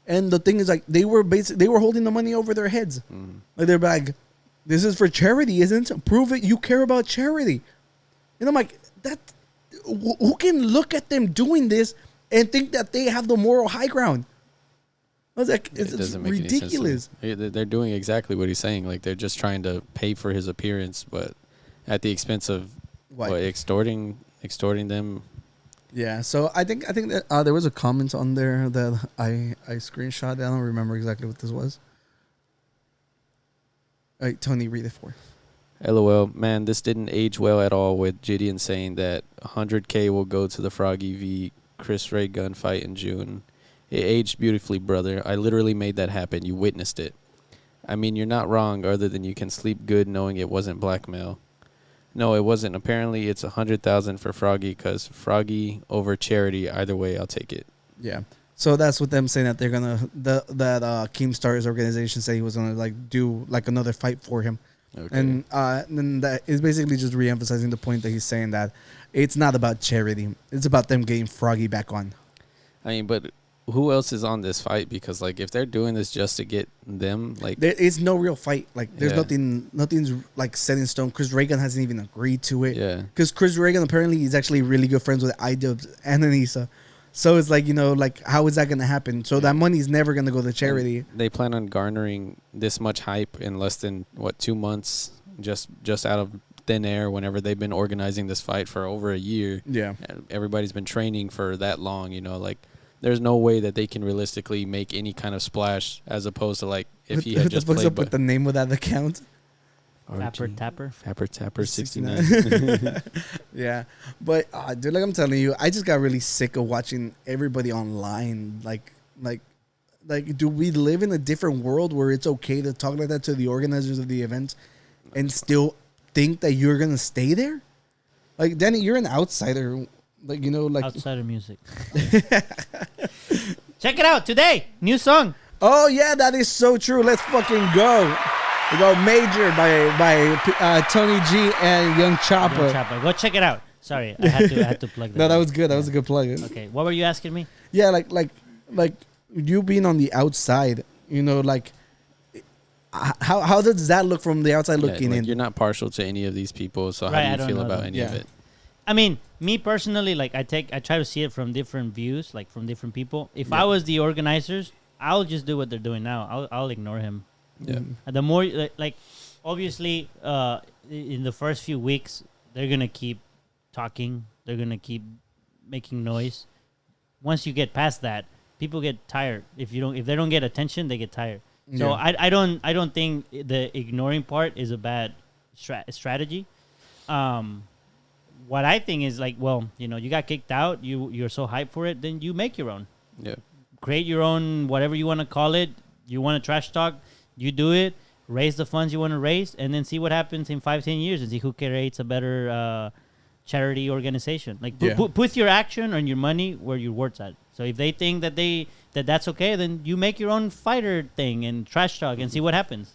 [SPEAKER 1] And the thing is, like, they were holding the money over their heads, like they're like, "This is for charity, isn't it? Prove it. You care about charity." And I'm like, that. Who can look at them doing this and think that they have the moral high ground? I was like, it's
[SPEAKER 3] doesn't make any sense to
[SPEAKER 1] ridiculous.
[SPEAKER 3] me. They're doing exactly what he's saying. Like they're just trying to pay for his appearance, but at the expense of extorting them.
[SPEAKER 1] Yeah, so I think that there was a comment on there that I screenshot. I don't remember exactly what this was. All right, Tony, read it for us.
[SPEAKER 3] LOL, man, this didn't age well at all with Gideon saying that 100K will go to the Froggy v. Chris Ray gunfight in June. It aged beautifully, brother. I literally made that happen. You witnessed it. I mean, you're not wrong other than you can sleep good knowing it wasn't blackmail. No, it wasn't. Apparently, it's 100,000 for Froggy because Froggy over charity. Either way, I'll take it.
[SPEAKER 1] Yeah. So that's what them saying that they're gonna that Keemstar's organization say he was gonna like do like another fight for him.
[SPEAKER 3] Okay.
[SPEAKER 1] And then that is basically just re-emphasizing the point that he's saying that it's not about charity. It's about them getting Froggy back on.
[SPEAKER 3] I mean, but who else is on this fight? Because like, if they're doing this just to get them, like,
[SPEAKER 1] There is no real fight. Like there's
[SPEAKER 3] Yeah.
[SPEAKER 1] nothing's like set in stone. Chris Reagan hasn't even agreed to it.
[SPEAKER 3] Yeah.
[SPEAKER 1] Because Chris Reagan apparently is actually really good friends with iDubbbz and Anissa. So it's like, like how is that gonna happen? So that money is never gonna go to charity.
[SPEAKER 3] and they plan on garnering this much hype in less than 2 months, just out of thin air. Whenever they've been organizing this fight for over a year,
[SPEAKER 1] Yeah.
[SPEAKER 3] everybody's been training for that long. Like, there's no way that they can realistically make any kind of splash as opposed to like if he had just
[SPEAKER 1] what's
[SPEAKER 3] played.
[SPEAKER 1] up with the name of that account?
[SPEAKER 2] Tapper.
[SPEAKER 3] 69.
[SPEAKER 1] Yeah, but dude, like I'm telling you, I just got really sick of watching everybody online. Like, do we live in a different world where it's okay to talk like that to the organizers of the event and still think that you're gonna stay there? Like, Danny, you're an outsider. Like, like
[SPEAKER 2] Outsider music. Check it out today. New song.
[SPEAKER 1] Oh yeah, that is so true. Let's fucking go. We go Major by Tony G and Young Chopper.
[SPEAKER 2] Young Chopper. Go check it out. Sorry, I had to plug that.
[SPEAKER 1] No, that
[SPEAKER 2] in.
[SPEAKER 1] was good. That was a good plug.
[SPEAKER 2] Okay, what were you asking me?
[SPEAKER 1] Yeah, like you being on the outside, like how does that look from the outside looking in?
[SPEAKER 3] You're not partial to any of these people, so
[SPEAKER 2] Right, I
[SPEAKER 3] how do
[SPEAKER 2] don't
[SPEAKER 3] you feel
[SPEAKER 2] know
[SPEAKER 3] about
[SPEAKER 2] them.
[SPEAKER 3] any of
[SPEAKER 1] Yeah.
[SPEAKER 3] it?
[SPEAKER 2] I mean, me personally, like I try to see it from different views, like from different people. If I was the organizers, I'll just do what they're doing now. I'll ignore him.
[SPEAKER 3] Yeah.
[SPEAKER 2] And the more like obviously in the first few weeks they're gonna keep talking, they're gonna keep making noise. once you get past that, people get tired. If they don't get attention, they get tired. So
[SPEAKER 1] Yeah.
[SPEAKER 2] I don't think the ignoring part is a bad strategy. What I think is like, well, you got kicked out, you're so hyped for it, then you make your own.
[SPEAKER 3] Yeah.
[SPEAKER 2] Create your own, whatever you want to call it. You want to trash talk, you do it. Raise the funds you want to raise, and then see what happens in 5-10 years, and see who creates a better charity organization. Like put your action and your money where your words at. So if they think that's okay, then you make your own fighter thing and trash talk and see what happens,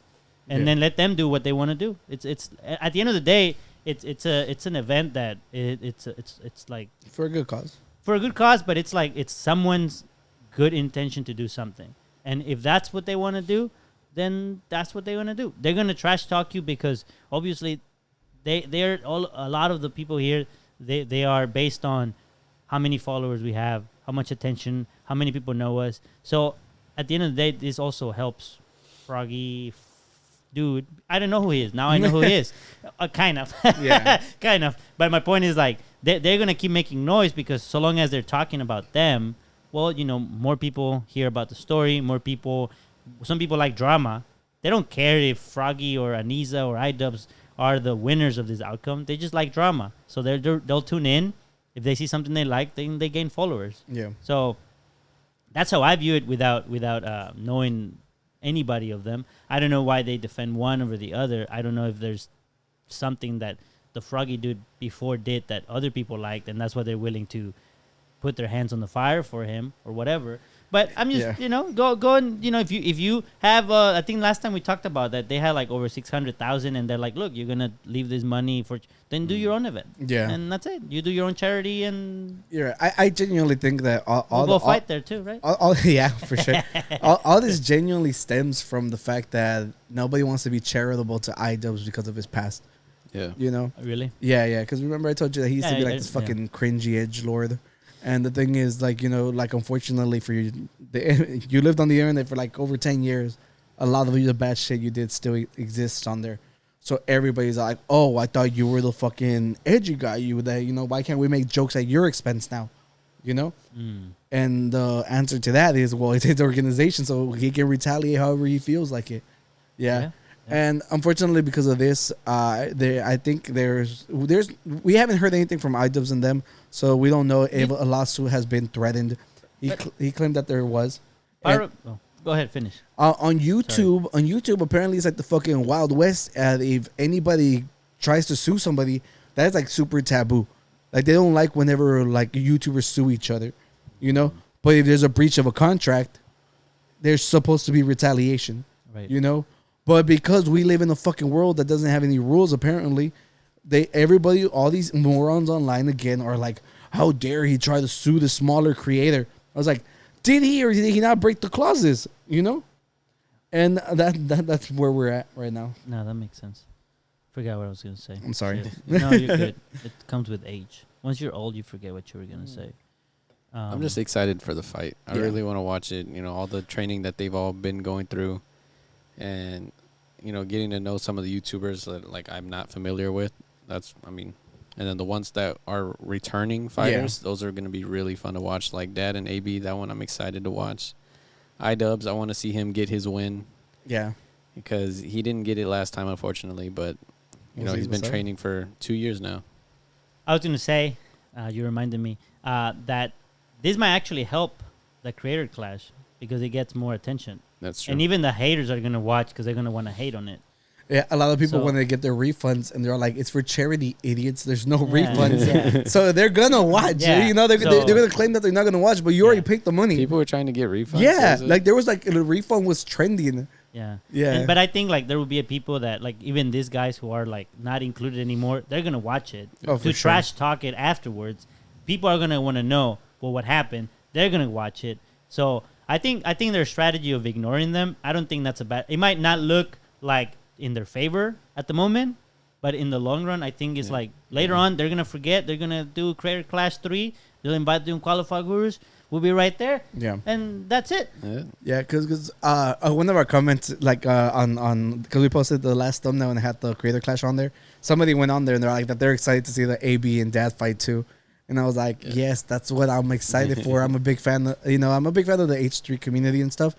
[SPEAKER 2] and then let them do what they want to do. It's at the end of the day, it's an event that it's like
[SPEAKER 1] For a good cause.
[SPEAKER 2] for a good cause, but it's like it's someone's good intention to do something, and if that's what they want to do, then that's what they're gonna do. They're gonna trash talk you because obviously they're all, a lot of the people here, they are based on how many followers we have, how much attention, how many people know us. So at the end of the day, this also helps Froggy dude. I don't know who he is. Now I know who he is. Kind of.
[SPEAKER 1] Yeah.
[SPEAKER 2] Kind of. But my point is like they're going to keep making noise because so long as they're talking about them, well, more people hear about the story, some people like drama. They don't care if Froggy or Anisa or iDubbbz are the winners of this outcome. They just like drama. So they'll tune in. If they see something they like, then they gain followers.
[SPEAKER 1] Yeah.
[SPEAKER 2] So that's how I view it without knowing anybody of them. I don't know why they defend one over the other. I don't know if there's something that the Froggy dude before did that other people liked, and that's why they're willing to put their hands on the fire for him or whatever. But I'm just, go and, if you have, I think last time we talked about that, they had like over 600,000 and they're like, look, you're going to leave this money then do your own event.
[SPEAKER 1] Yeah.
[SPEAKER 2] And that's it. You do your own charity and
[SPEAKER 1] Yeah, I genuinely think that
[SPEAKER 2] we'll go fight there too, right?
[SPEAKER 1] Yeah, for sure. all this genuinely stems from the fact that nobody wants to be charitable to iDubbbz because of his past.
[SPEAKER 3] Yeah.
[SPEAKER 2] Really?
[SPEAKER 1] Yeah. Because remember I told you that he used to be like
[SPEAKER 2] Yeah,
[SPEAKER 1] this fucking cringy edgelord. And the thing is, like, like, unfortunately for you, you lived on the internet for like over 10 years. A lot of the bad shit you did still exists on there. So everybody's like, oh, I thought you were the fucking edgy guy. Why can't we make jokes at your expense now? And the answer to that is, well, it's his organization, so he can retaliate however he feels like it. Yeah. And unfortunately, because of this, I think we haven't heard anything from iDubbbz and them, so we don't know if a lawsuit has been threatened. He claimed that there was.
[SPEAKER 2] Go ahead, finish.
[SPEAKER 1] On YouTube, apparently it's like the fucking Wild West. If anybody tries to sue somebody, that's like super taboo. Like they don't like whenever like YouTubers sue each other, But if there's a breach of a contract, there's supposed to be retaliation,
[SPEAKER 2] right?
[SPEAKER 1] But because we live in a fucking world that doesn't have any rules, apparently, all these morons online again are like, how dare he try to sue the smaller creator? I was like, did he or did he not break the clauses? And that's where we're at right now.
[SPEAKER 2] No, that makes sense. Forgot what I was gonna say.
[SPEAKER 1] I'm sorry.
[SPEAKER 2] No, you're good. It comes with age. Once you're old, you forget what you were gonna say.
[SPEAKER 3] I'm just excited for the fight. I really want to watch it. All the training that they've all been going through, and getting to know some of the YouTubers that like I'm not familiar with. And then the ones that are returning fighters, those are going to be really fun to watch. Like Dad and AB, that one I'm excited to watch. iDubbbz, I want to see him get his win.
[SPEAKER 1] Yeah,
[SPEAKER 3] because he didn't get it last time, unfortunately. But he's been training for 2 years now.
[SPEAKER 2] I was gonna say, you reminded me that this might actually help the creator clash because it gets more attention.
[SPEAKER 3] That's true.
[SPEAKER 2] And even the haters are gonna watch because they're gonna want to hate on it.
[SPEAKER 1] Yeah, a lot of people when they get their refunds and they're like, "It's for charity, idiots. There's no refunds." So they're gonna watch.
[SPEAKER 2] Yeah.
[SPEAKER 1] They're gonna claim that they're not gonna watch, but you already paid the money.
[SPEAKER 3] People were trying to get refunds.
[SPEAKER 1] Yeah, like there was like the refund was trending.
[SPEAKER 2] Yeah. But I think like there will be people that like even these guys who are like not included anymore, they're gonna watch it to trash talk it afterwards. People are gonna want to know what happened. They're gonna watch it. So I think their strategy of ignoring them, I don't think that's a bad. It might not look like in their favor at the moment, but in the long run, I think it's like later on they're gonna forget. They're gonna do Creator Clash 3. They'll invite the Unqualified Gurus. We'll be right there.
[SPEAKER 1] Yeah,
[SPEAKER 2] and that's it.
[SPEAKER 1] Yeah, because one of our comments like on because we posted the last thumbnail and it had the Creator Clash on there. Somebody went on there and they're like that they're excited to see the AB and Dad fight too. And I was like, yes, that's what I'm excited for. I'm a big fan of, I'm a big fan of the H3 community and stuff.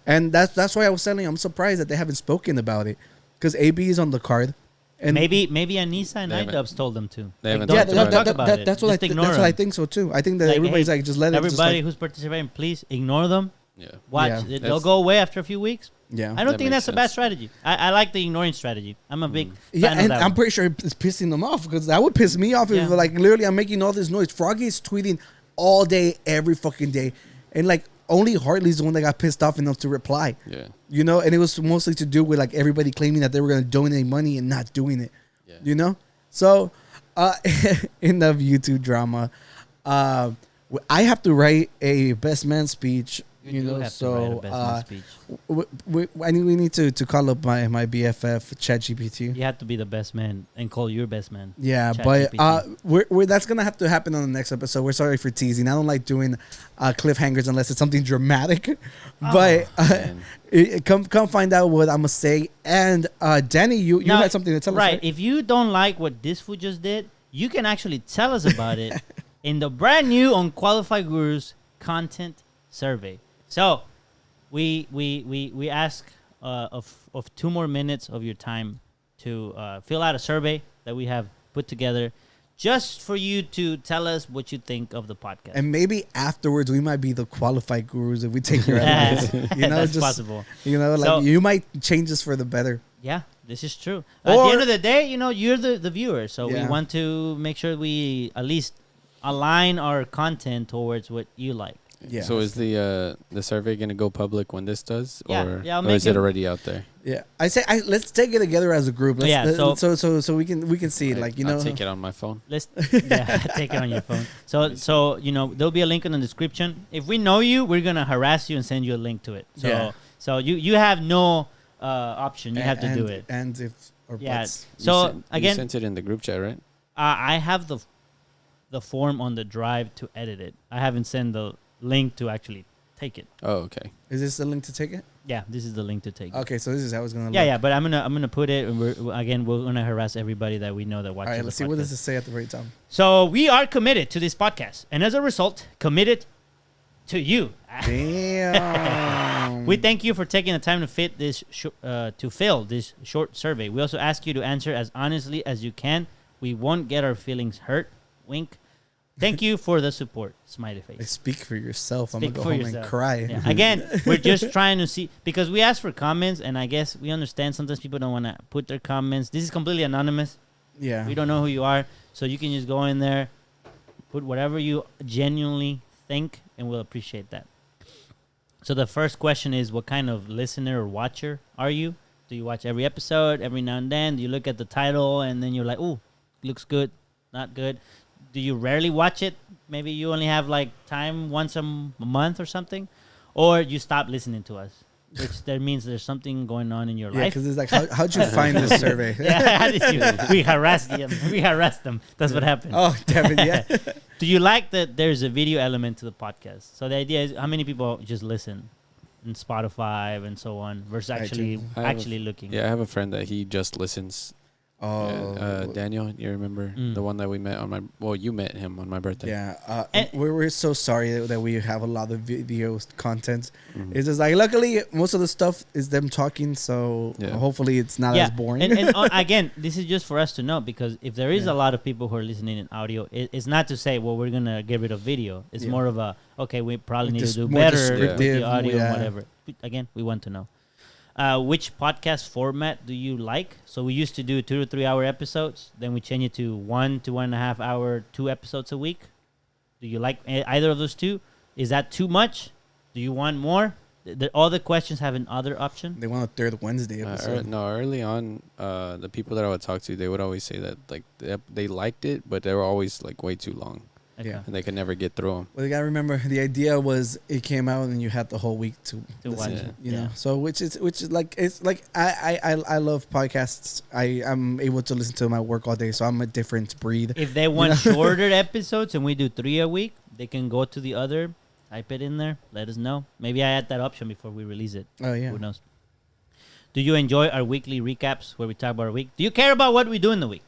[SPEAKER 1] And that's why I was telling you, I'm surprised that they haven't spoken about it. Because AB is on the card. And
[SPEAKER 2] maybe Anissa and iDubbbz told them to.
[SPEAKER 3] They haven't
[SPEAKER 2] Don't
[SPEAKER 3] talked about
[SPEAKER 2] talk about it.
[SPEAKER 1] That's what
[SPEAKER 2] Just ignore
[SPEAKER 1] that's what I
[SPEAKER 2] them.
[SPEAKER 1] think so too. I think that everybody's like, just let it.
[SPEAKER 2] Everybody who's participating, please ignore them.
[SPEAKER 3] Yeah.
[SPEAKER 2] Watch.
[SPEAKER 1] Yeah.
[SPEAKER 2] They'll go away after a few weeks.
[SPEAKER 1] Yeah.
[SPEAKER 2] I don't
[SPEAKER 3] That
[SPEAKER 2] think
[SPEAKER 3] makes
[SPEAKER 2] that's a bad
[SPEAKER 3] sense.
[SPEAKER 2] strategy. I like the ignoring strategy. I'm a big fan
[SPEAKER 1] Yeah,
[SPEAKER 2] of
[SPEAKER 1] and
[SPEAKER 2] that
[SPEAKER 1] I'm
[SPEAKER 2] one.
[SPEAKER 1] pretty sure it's pissing them off because that would piss me off if
[SPEAKER 2] Yeah.
[SPEAKER 1] like literally I'm making all this noise. Froggy is tweeting all day, every fucking day, and like only Hartley's the one that got pissed off enough to reply.
[SPEAKER 3] Yeah.
[SPEAKER 1] And it was mostly to do with like everybody claiming that they were gonna donate money and not doing it.
[SPEAKER 3] Yeah.
[SPEAKER 1] So in the YouTube drama, I have to write a best man speech.
[SPEAKER 2] You do have to write a best man speech.
[SPEAKER 1] We need to call up my BFF ChatGPT.
[SPEAKER 2] You have to be the best man and call your best man.
[SPEAKER 1] Yeah,
[SPEAKER 2] ChatGPT.
[SPEAKER 1] but we're that's gonna have to happen on the next episode. We're sorry for teasing. I don't like doing cliffhangers unless it's something dramatic. But
[SPEAKER 3] man.
[SPEAKER 1] come find out what I'm gonna say. And Danny, you
[SPEAKER 2] Now,
[SPEAKER 1] had something to tell us,
[SPEAKER 2] right?
[SPEAKER 1] right?
[SPEAKER 2] If you don't like what this fool just did, you can actually tell us about it in the brand new Unqualified Gurus content survey. So we ask of 2 more minutes of your time to fill out a survey that we have put together just for you to tell us what you think of the podcast.
[SPEAKER 1] And maybe afterwards we might be the qualified gurus if we take your advice.
[SPEAKER 2] That's possible. So-
[SPEAKER 1] you might change this for the better.
[SPEAKER 2] Yeah, this is true. At the
[SPEAKER 1] Or-
[SPEAKER 2] end of the day, you're the viewer, so we
[SPEAKER 1] Yeah.
[SPEAKER 2] want to make sure we at least align our content towards what you like.
[SPEAKER 1] Yeah.
[SPEAKER 3] So is the survey gonna go public when this does,
[SPEAKER 2] Yeah,
[SPEAKER 3] or,
[SPEAKER 2] yeah, I'll
[SPEAKER 3] or is
[SPEAKER 2] make
[SPEAKER 3] it
[SPEAKER 2] it-
[SPEAKER 3] already out there?
[SPEAKER 1] Yeah, I say let's take it together as a group. Let's,
[SPEAKER 2] Yeah,
[SPEAKER 1] so we can see it,
[SPEAKER 3] I'll take it on my phone.
[SPEAKER 2] Let's take it on your phone. So there'll be a link in the description. If we know you, we're gonna harass you and send you a link to it. So
[SPEAKER 1] Yeah.
[SPEAKER 2] so you have no option. You have to do it.
[SPEAKER 1] And if or
[SPEAKER 2] Yeah.
[SPEAKER 1] buts.
[SPEAKER 2] So
[SPEAKER 3] you
[SPEAKER 2] again,
[SPEAKER 3] sent it in the group chat, right?
[SPEAKER 2] I have the form on the drive to edit it. I haven't sent the link to actually take it.
[SPEAKER 3] Oh, okay.
[SPEAKER 1] Is this the link to take it?
[SPEAKER 2] Yeah, this is the link to take it.
[SPEAKER 1] Okay, so this is how it's gonna.
[SPEAKER 2] Yeah,
[SPEAKER 1] look.
[SPEAKER 2] yeah, but I'm gonna put it, and we're gonna harass everybody that we know that
[SPEAKER 1] All
[SPEAKER 2] watches.
[SPEAKER 1] right, let's see what does it say at the very top.
[SPEAKER 2] So we are committed to this podcast, and as a result, committed to you.
[SPEAKER 1] Damn.
[SPEAKER 2] We thank you for taking the time to fill this short survey. We also ask you to answer as honestly as you can. We won't get our feelings hurt. Wink. Thank you for the support. Smiley face.
[SPEAKER 1] Speak for yourself. I'm
[SPEAKER 2] Speak
[SPEAKER 1] gonna
[SPEAKER 2] for
[SPEAKER 1] go home
[SPEAKER 2] yourself.
[SPEAKER 1] and cry.
[SPEAKER 2] Yeah. Again, we're just trying to see, because we ask for comments, and I guess we understand sometimes people don't want to put their comments. This is completely anonymous.
[SPEAKER 1] Yeah.
[SPEAKER 2] We don't know who you are, so you can just go in there, put whatever you genuinely think, and we'll appreciate that. So the first question is, what kind of listener or watcher are you? Do you watch every episode, every now and then? Do you look at the title and then you're like, ooh, looks good, not good? Do you rarely watch it? Maybe you only have like time once a month or something? Or you stop listening to us, which that means there's something going on in your
[SPEAKER 1] Yeah,
[SPEAKER 2] life.
[SPEAKER 1] because it's like, how'd you find this survey?
[SPEAKER 2] Yeah, how did you? We harassed them. We harassed them. That's what happened.
[SPEAKER 1] Oh, damn it, yeah.
[SPEAKER 2] Do you like that there's a video element to the podcast? So the idea is how many people just listen in Spotify and so on versus actually looking.
[SPEAKER 3] Yeah, I have a friend that he just listens.
[SPEAKER 1] Oh,
[SPEAKER 3] Daniel, you remember the one that we met on my? Well, you met him on my birthday.
[SPEAKER 1] yeah.
[SPEAKER 2] And-
[SPEAKER 1] We're so sorry that we have a lot of video content.
[SPEAKER 3] Mhm.
[SPEAKER 1] It's just like, luckily, most of the stuff is them talking, so
[SPEAKER 3] Yeah.
[SPEAKER 1] hopefully it's not
[SPEAKER 2] Yeah,
[SPEAKER 1] as boring.
[SPEAKER 2] and again, this is just for us to know, because if there is
[SPEAKER 1] Yeah.
[SPEAKER 2] a lot of people who are listening in audio, it's not to say, well, we're gonna get rid of video. It's
[SPEAKER 1] Yeah.
[SPEAKER 2] more of a, okay, we probably need to do
[SPEAKER 1] More
[SPEAKER 2] better with
[SPEAKER 1] descriptive,
[SPEAKER 2] the audio
[SPEAKER 1] yeah.
[SPEAKER 2] and whatever. Again, we want to know. Which podcast format do you like? So we used to do 2 to 3 hour episodes. Then we change it to 1 to 1.5 hour, 2 episodes a week. Do you like either of those two? Is that too much? Do you want more? All the questions have an other option.
[SPEAKER 1] They want a third Wednesday episode.
[SPEAKER 3] Early on, the people that I would talk to, they would always say that like they liked it, but they were always like way too long,
[SPEAKER 1] Yeah.
[SPEAKER 3] and they could never get through them.
[SPEAKER 1] Well, you gotta remember, the idea was it came out and you had the whole week to
[SPEAKER 2] To
[SPEAKER 1] listen,
[SPEAKER 2] watch it,
[SPEAKER 1] you know.
[SPEAKER 2] yeah.
[SPEAKER 1] So which is like, it's like I love podcasts. I'm able to listen to them at work all day, so I'm a different breed.
[SPEAKER 2] If they want shorter episodes and we do 3 a week, they can go to the other, type it in there, let us know. Maybe I add that option before we release it.
[SPEAKER 1] Oh yeah.
[SPEAKER 2] Who knows? Do you enjoy our weekly recaps where we talk about our week? Do you care about what we do in the week?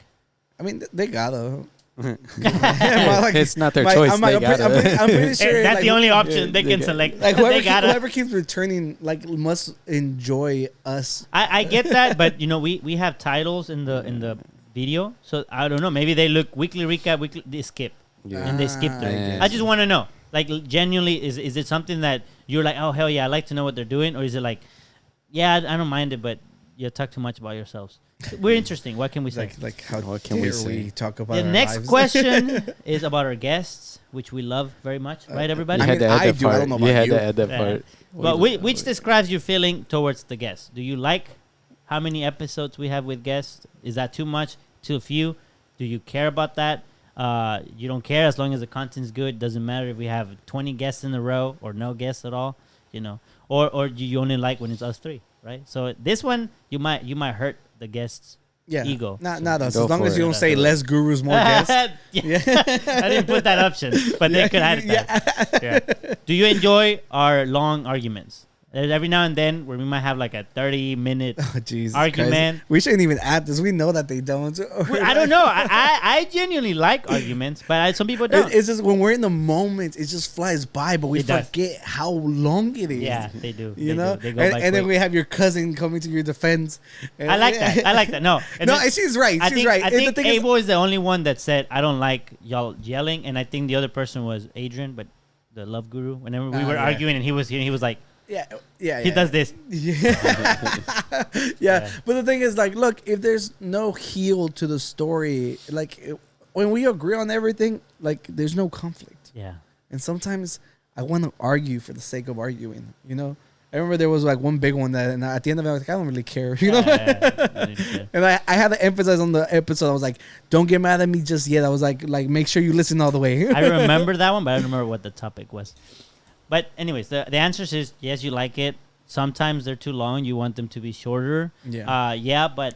[SPEAKER 1] I mean, they gotta.
[SPEAKER 3] It's not their choice.
[SPEAKER 1] I'm pretty sure
[SPEAKER 2] That's
[SPEAKER 1] like,
[SPEAKER 2] the only option they can
[SPEAKER 3] got-
[SPEAKER 2] select.
[SPEAKER 1] Like
[SPEAKER 2] They gotta-
[SPEAKER 1] whoever keeps returning, like must enjoy us.
[SPEAKER 2] I get that, but we have titles in the video, so I don't know. Maybe they look weekly recap, they skip, and they skip through.
[SPEAKER 3] Yeah.
[SPEAKER 2] I just want to know, like, genuinely, is it something that you're like, oh hell yeah, I like to know what they're doing, or is it like, yeah, I don't mind it, but you talk too much about yourselves. We're interesting. What can we say?
[SPEAKER 1] Like how
[SPEAKER 3] What can we
[SPEAKER 1] dare
[SPEAKER 3] say?
[SPEAKER 1] we talk about
[SPEAKER 2] The
[SPEAKER 1] our
[SPEAKER 2] next
[SPEAKER 1] lives?
[SPEAKER 2] question is about our guests, which we love very much, right, everybody?
[SPEAKER 1] I
[SPEAKER 3] You had
[SPEAKER 1] mean,
[SPEAKER 3] to add
[SPEAKER 1] I
[SPEAKER 3] that
[SPEAKER 1] do. I
[SPEAKER 3] part.
[SPEAKER 1] don't know
[SPEAKER 3] You
[SPEAKER 1] about
[SPEAKER 3] had
[SPEAKER 1] you.
[SPEAKER 3] to add that
[SPEAKER 2] Yeah.
[SPEAKER 3] part.
[SPEAKER 2] But which describes your feeling towards the guests? Do you like how many episodes we have with guests? Is that too much? Too few? Do you care about that? You don't care as long as the content's good. Doesn't matter if we have 20 guests in a row or no guests at all, or do you only like when it's us three, right? So this one you might hurt the guests' ego.
[SPEAKER 1] Not
[SPEAKER 3] So
[SPEAKER 1] us.
[SPEAKER 3] go
[SPEAKER 1] As long
[SPEAKER 3] for
[SPEAKER 1] as
[SPEAKER 3] it.
[SPEAKER 1] you don't say less gurus, more guests.
[SPEAKER 2] I didn't put that option, but they could add that. Yeah. Do you enjoy our long arguments? There's every now and then where we might have like a 30-minute
[SPEAKER 1] Oh, Jesus
[SPEAKER 2] argument.
[SPEAKER 1] Christ. We shouldn't even add this. We know that they don't.
[SPEAKER 2] I don't know. I genuinely like arguments, but some people don't.
[SPEAKER 1] It's just when we're in the moment, it just flies by, but we
[SPEAKER 2] It does.
[SPEAKER 1] forget how long it is.
[SPEAKER 2] Yeah, they do.
[SPEAKER 1] You
[SPEAKER 2] They
[SPEAKER 1] know,
[SPEAKER 2] do. They go
[SPEAKER 1] and,
[SPEAKER 2] by
[SPEAKER 1] and then
[SPEAKER 2] quick.
[SPEAKER 1] we have your cousin coming to your defense.
[SPEAKER 2] I like that. I like that. No, and
[SPEAKER 1] No,
[SPEAKER 2] then-
[SPEAKER 1] she's right.
[SPEAKER 2] I
[SPEAKER 1] She's
[SPEAKER 2] think,
[SPEAKER 1] right.
[SPEAKER 2] I
[SPEAKER 1] And the
[SPEAKER 2] think
[SPEAKER 1] thing is-
[SPEAKER 2] Abel is the only one that said I don't like y'all yelling, and I think the other person was Adrian, but the love guru. Whenever we were
[SPEAKER 1] yeah.
[SPEAKER 2] arguing, and he was like,
[SPEAKER 1] yeah.
[SPEAKER 2] he does this.
[SPEAKER 1] Yeah. But the thing is, like, look, if there's no heel to the story, like, when we agree on everything, like, there's no conflict.
[SPEAKER 2] Yeah.
[SPEAKER 1] And sometimes I want to argue for the sake of arguing, I remember there was, like, one big one that, and at the end of it, I was like, I don't really care,
[SPEAKER 2] Yeah.
[SPEAKER 1] And I had to emphasize on the episode, I was like, don't get mad at me just yet. I was like, make sure you listen all the way.
[SPEAKER 2] I remember that one, but I don't remember what the topic was. But anyways, the answer is yes, you like it. Sometimes they're too long. You want them to be shorter.
[SPEAKER 1] Yeah.
[SPEAKER 2] But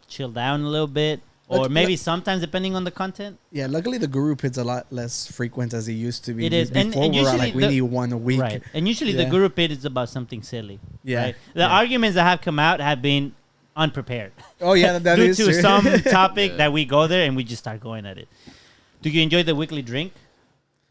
[SPEAKER 2] chill down a little bit, or
[SPEAKER 1] Look,
[SPEAKER 2] maybe sometimes depending on the content.
[SPEAKER 1] Yeah, luckily the guru pit's a lot less frequent as it used to be.
[SPEAKER 2] It is. And
[SPEAKER 1] Before we were
[SPEAKER 2] usually
[SPEAKER 1] like, we
[SPEAKER 2] the-
[SPEAKER 1] need one a week.
[SPEAKER 2] Right. And usually the
[SPEAKER 1] Yeah.
[SPEAKER 2] guru pit is about something silly.
[SPEAKER 1] Yeah.
[SPEAKER 2] Right? The
[SPEAKER 1] Yeah.
[SPEAKER 2] arguments that have come out have been unprepared.
[SPEAKER 1] Oh, yeah, that
[SPEAKER 2] Due
[SPEAKER 1] is
[SPEAKER 2] to
[SPEAKER 1] true.
[SPEAKER 2] some topic that we go there and we just start going at it. Do you enjoy the weekly drink?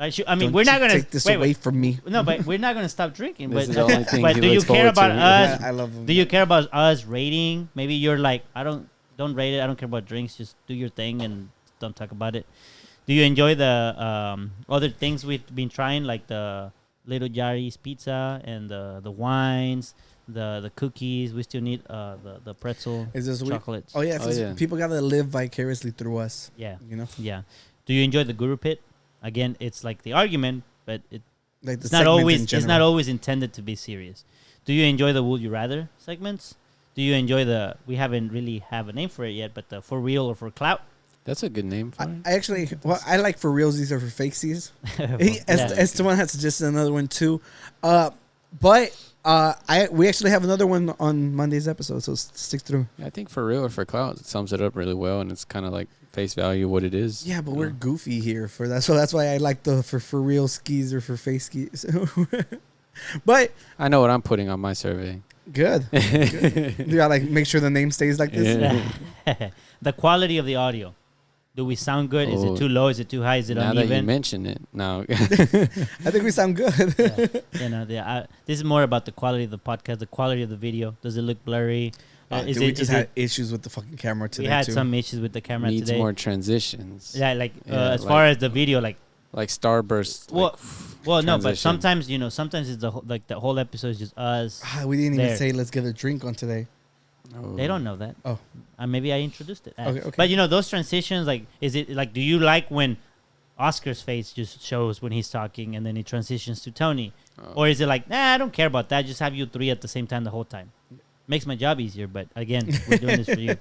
[SPEAKER 2] I mean,
[SPEAKER 1] Don't
[SPEAKER 2] we're not
[SPEAKER 1] you
[SPEAKER 2] gonna
[SPEAKER 1] take this
[SPEAKER 2] wait,
[SPEAKER 1] away
[SPEAKER 2] wait.
[SPEAKER 1] from me.
[SPEAKER 2] No, but we're not gonna stop drinking.
[SPEAKER 3] This
[SPEAKER 2] But
[SPEAKER 3] is the only thing
[SPEAKER 2] but
[SPEAKER 3] he
[SPEAKER 2] do you
[SPEAKER 3] looks
[SPEAKER 2] care
[SPEAKER 3] forward
[SPEAKER 2] about
[SPEAKER 3] to.
[SPEAKER 2] us?
[SPEAKER 1] I love them.
[SPEAKER 2] Do you care about us rating? Maybe you're like, I don't rate it. I don't care about drinks. Just do your thing and don't talk about it. Do you enjoy the other things we've been trying, like the Little Yari's pizza and the wines, the cookies? We still need the pretzel
[SPEAKER 1] Is this week?
[SPEAKER 2] chocolates.
[SPEAKER 1] Oh, yeah, 'cause
[SPEAKER 3] yeah.
[SPEAKER 1] people got to live vicariously through us.
[SPEAKER 2] Yeah,
[SPEAKER 1] Yeah.
[SPEAKER 2] Do you enjoy the Guru Pit? Again, it's like the argument, but
[SPEAKER 1] Like the
[SPEAKER 2] it's not
[SPEAKER 1] segment
[SPEAKER 2] always
[SPEAKER 1] in
[SPEAKER 2] it's not
[SPEAKER 1] general.
[SPEAKER 2] always intended to be serious. Do you enjoy the Would You Rather segments? Do you enjoy we haven't really have a name for it yet, but the For Real or For Clout?
[SPEAKER 3] That's a good name for it.
[SPEAKER 1] I actually, I like for reals. These are for fakesies.
[SPEAKER 2] Yeah.
[SPEAKER 1] Esteban has suggested another one too, but we actually have another one on Monday's episode, so stick through.
[SPEAKER 3] I think for real or for clout, it sums it up really well, and it's kind of like face value what it is.
[SPEAKER 1] Yeah, but we're goofy here for that, so that's why I like the for real skis or for fake skis. But
[SPEAKER 3] I know what I'm putting on my survey.
[SPEAKER 1] good. You gotta make sure the name stays like this.
[SPEAKER 3] Yeah.
[SPEAKER 2] The quality of the audio. Do we sound good? Is
[SPEAKER 3] Oh.
[SPEAKER 2] it too low? Is it too high? Is it
[SPEAKER 3] Now that you
[SPEAKER 2] uneven?
[SPEAKER 3] mention it, now
[SPEAKER 1] I think we sound good.
[SPEAKER 2] This is more about the quality of the podcast, the quality of the video. Does it look blurry?
[SPEAKER 1] Dude, we just had issues with the fucking camera today
[SPEAKER 2] we had
[SPEAKER 1] too.
[SPEAKER 2] some issues with the camera
[SPEAKER 3] needs
[SPEAKER 2] today.
[SPEAKER 3] more transitions.
[SPEAKER 2] Yeah, like
[SPEAKER 3] Yeah,
[SPEAKER 2] as far as the video, like
[SPEAKER 3] Like starburst.
[SPEAKER 2] well, no, but
[SPEAKER 3] transition.
[SPEAKER 2] sometimes it's the whole episode is just us.
[SPEAKER 1] We didn't even
[SPEAKER 2] There.
[SPEAKER 1] say let's get a drink on today.
[SPEAKER 2] They don't know that.
[SPEAKER 1] Oh.
[SPEAKER 2] Maybe I introduced it.
[SPEAKER 1] Okay.
[SPEAKER 2] But those transitions, like, is it like, do you like when Oscar's face just shows when he's talking and then he transitions to Tony? Or is it like, nah, I don't care about that. Just have you three at the same time the whole time. Makes my job easier, but again, we're doing this for you.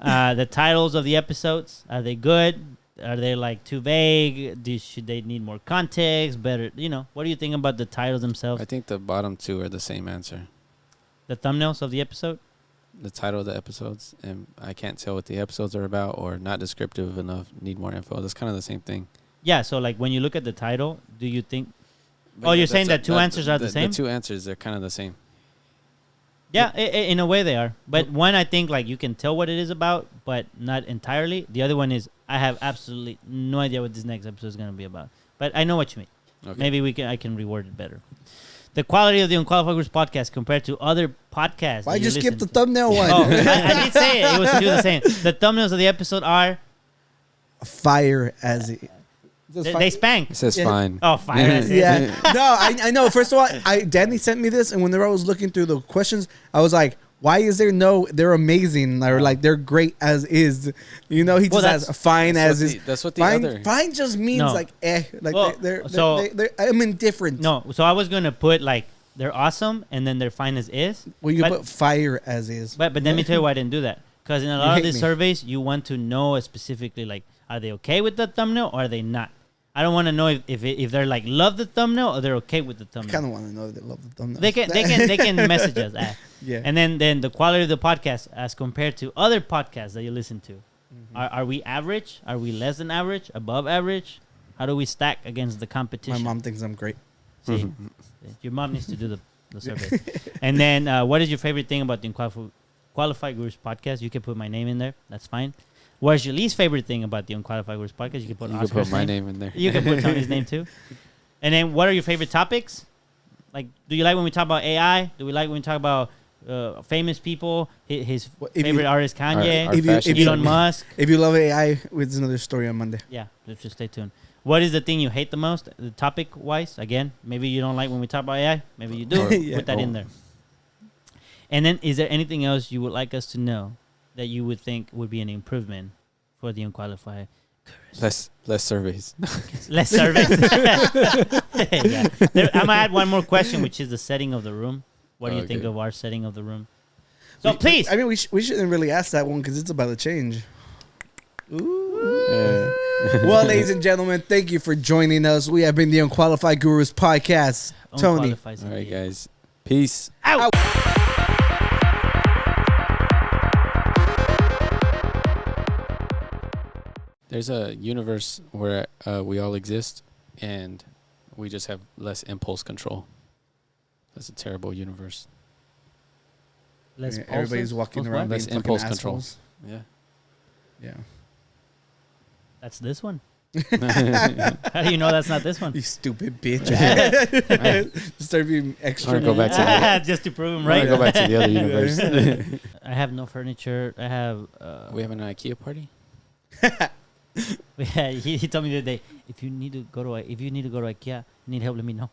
[SPEAKER 2] The titles of the episodes, are they good? Are they like too vague? Should they need more context? Better, what do you think about the titles themselves?
[SPEAKER 3] I think the bottom two are the same answer.
[SPEAKER 2] The thumbnails of the episode?
[SPEAKER 3] The title of the episodes, and I can't tell what the episodes are about, or not descriptive enough, need more info. That's kind of the same thing.
[SPEAKER 2] Yeah, so like when you look at the title, do you think...
[SPEAKER 3] But
[SPEAKER 2] Oh,
[SPEAKER 3] yeah,
[SPEAKER 2] you're saying
[SPEAKER 3] that's
[SPEAKER 2] that two answers are the same?
[SPEAKER 3] The two answers are kind of the same.
[SPEAKER 2] Yeah, in a way they are. But one, I think like you can tell what it is about, but not entirely. The other one is I have absolutely no idea what this next episode is going to be about. But I know what you mean. Okay. Maybe I can reword it better. The quality of the Unqualified Gurus podcast compared to other podcasts.
[SPEAKER 1] Why just skip the thumbnail one?
[SPEAKER 2] Oh, I did say it. It was to do the same. The thumbnails of the episode are
[SPEAKER 1] fire as it.
[SPEAKER 2] They spank.
[SPEAKER 3] It says fine.
[SPEAKER 2] Oh, fire as it.
[SPEAKER 1] Yeah. No, I know. First of all, Danny sent me this, and whenever I was looking through the questions, I was like, why is there no, they're amazing, or like they're great as is? You know, he just has fine as is.
[SPEAKER 3] That's what the
[SPEAKER 1] fine,
[SPEAKER 3] other.
[SPEAKER 1] Fine just means like eh. Like
[SPEAKER 2] well,
[SPEAKER 1] they're I'm indifferent.
[SPEAKER 2] No, so I was going to put like, they're awesome, and then they're fine as is.
[SPEAKER 1] Well, you put fire as is.
[SPEAKER 2] But let me tell you why I didn't do that. Because in a lot of these surveys, you want to know specifically, like, are they okay with the thumbnail or are they not? I don't want to know if they're like love the thumbnail or they're okay with the thumbnail.
[SPEAKER 1] I kind of want to know if they love the thumbnail.
[SPEAKER 2] They can message us.
[SPEAKER 1] Yeah.
[SPEAKER 2] And then the quality of the podcast as compared to other podcasts that you listen to. Mm-hmm. Are we average? Are we less than average? Above average? How do we stack against the competition?
[SPEAKER 1] My mom thinks I'm great.
[SPEAKER 2] See, your mom needs to do the survey. And then what is your favorite thing about the Unqualified Gurus podcast? You can put my name in there. That's fine. What's your least favorite thing about the Unqualified Gurus podcast? You can put Oscar's
[SPEAKER 3] my name in there.
[SPEAKER 2] You can put Tony's name too. And then what are your favorite topics? Like, do you like when we talk about AI? Do we like when we talk about famous people? His favorite artist, Kanye, Elon Musk.
[SPEAKER 1] If you love AI, it's another story on Monday.
[SPEAKER 2] Yeah, let's just stay tuned. What is the thing you hate the most, the topic-wise? Again, maybe you don't like when we talk about AI. Maybe you do. Put that in there. And then is there anything else you would like us to know that you would think would be an improvement for the Unqualified Gurus?
[SPEAKER 3] Less surveys.
[SPEAKER 2] Less surveys. Yeah. I'm going to add one more question, which is the setting of the room. What do you think of our setting of the room? So please.
[SPEAKER 1] I mean, we shouldn't really ask that one because it's about to change. Ooh.
[SPEAKER 3] Yeah.
[SPEAKER 1] Well, ladies and gentlemen, thank you for joining us. We have been the Unqualified Gurus podcast. Tony.
[SPEAKER 3] All right, guys. Peace.
[SPEAKER 2] Out.
[SPEAKER 3] There's a universe where we all exist and we just have less impulse control. That's a terrible universe.
[SPEAKER 1] Everybody's walking around
[SPEAKER 3] less
[SPEAKER 1] being
[SPEAKER 3] impulse
[SPEAKER 1] fucking
[SPEAKER 3] control.
[SPEAKER 1] assholes. Yeah.
[SPEAKER 2] That's this one. How do you know that's not this one?
[SPEAKER 1] You stupid bitch. Start being extra.
[SPEAKER 3] Go back to
[SPEAKER 2] just to prove him right.
[SPEAKER 3] Go back to the other universe.
[SPEAKER 2] I have no furniture. I have.
[SPEAKER 3] We have an IKEA party.
[SPEAKER 2] Yeah, he told me the other day, if you need to go to IKEA, need help, let me know.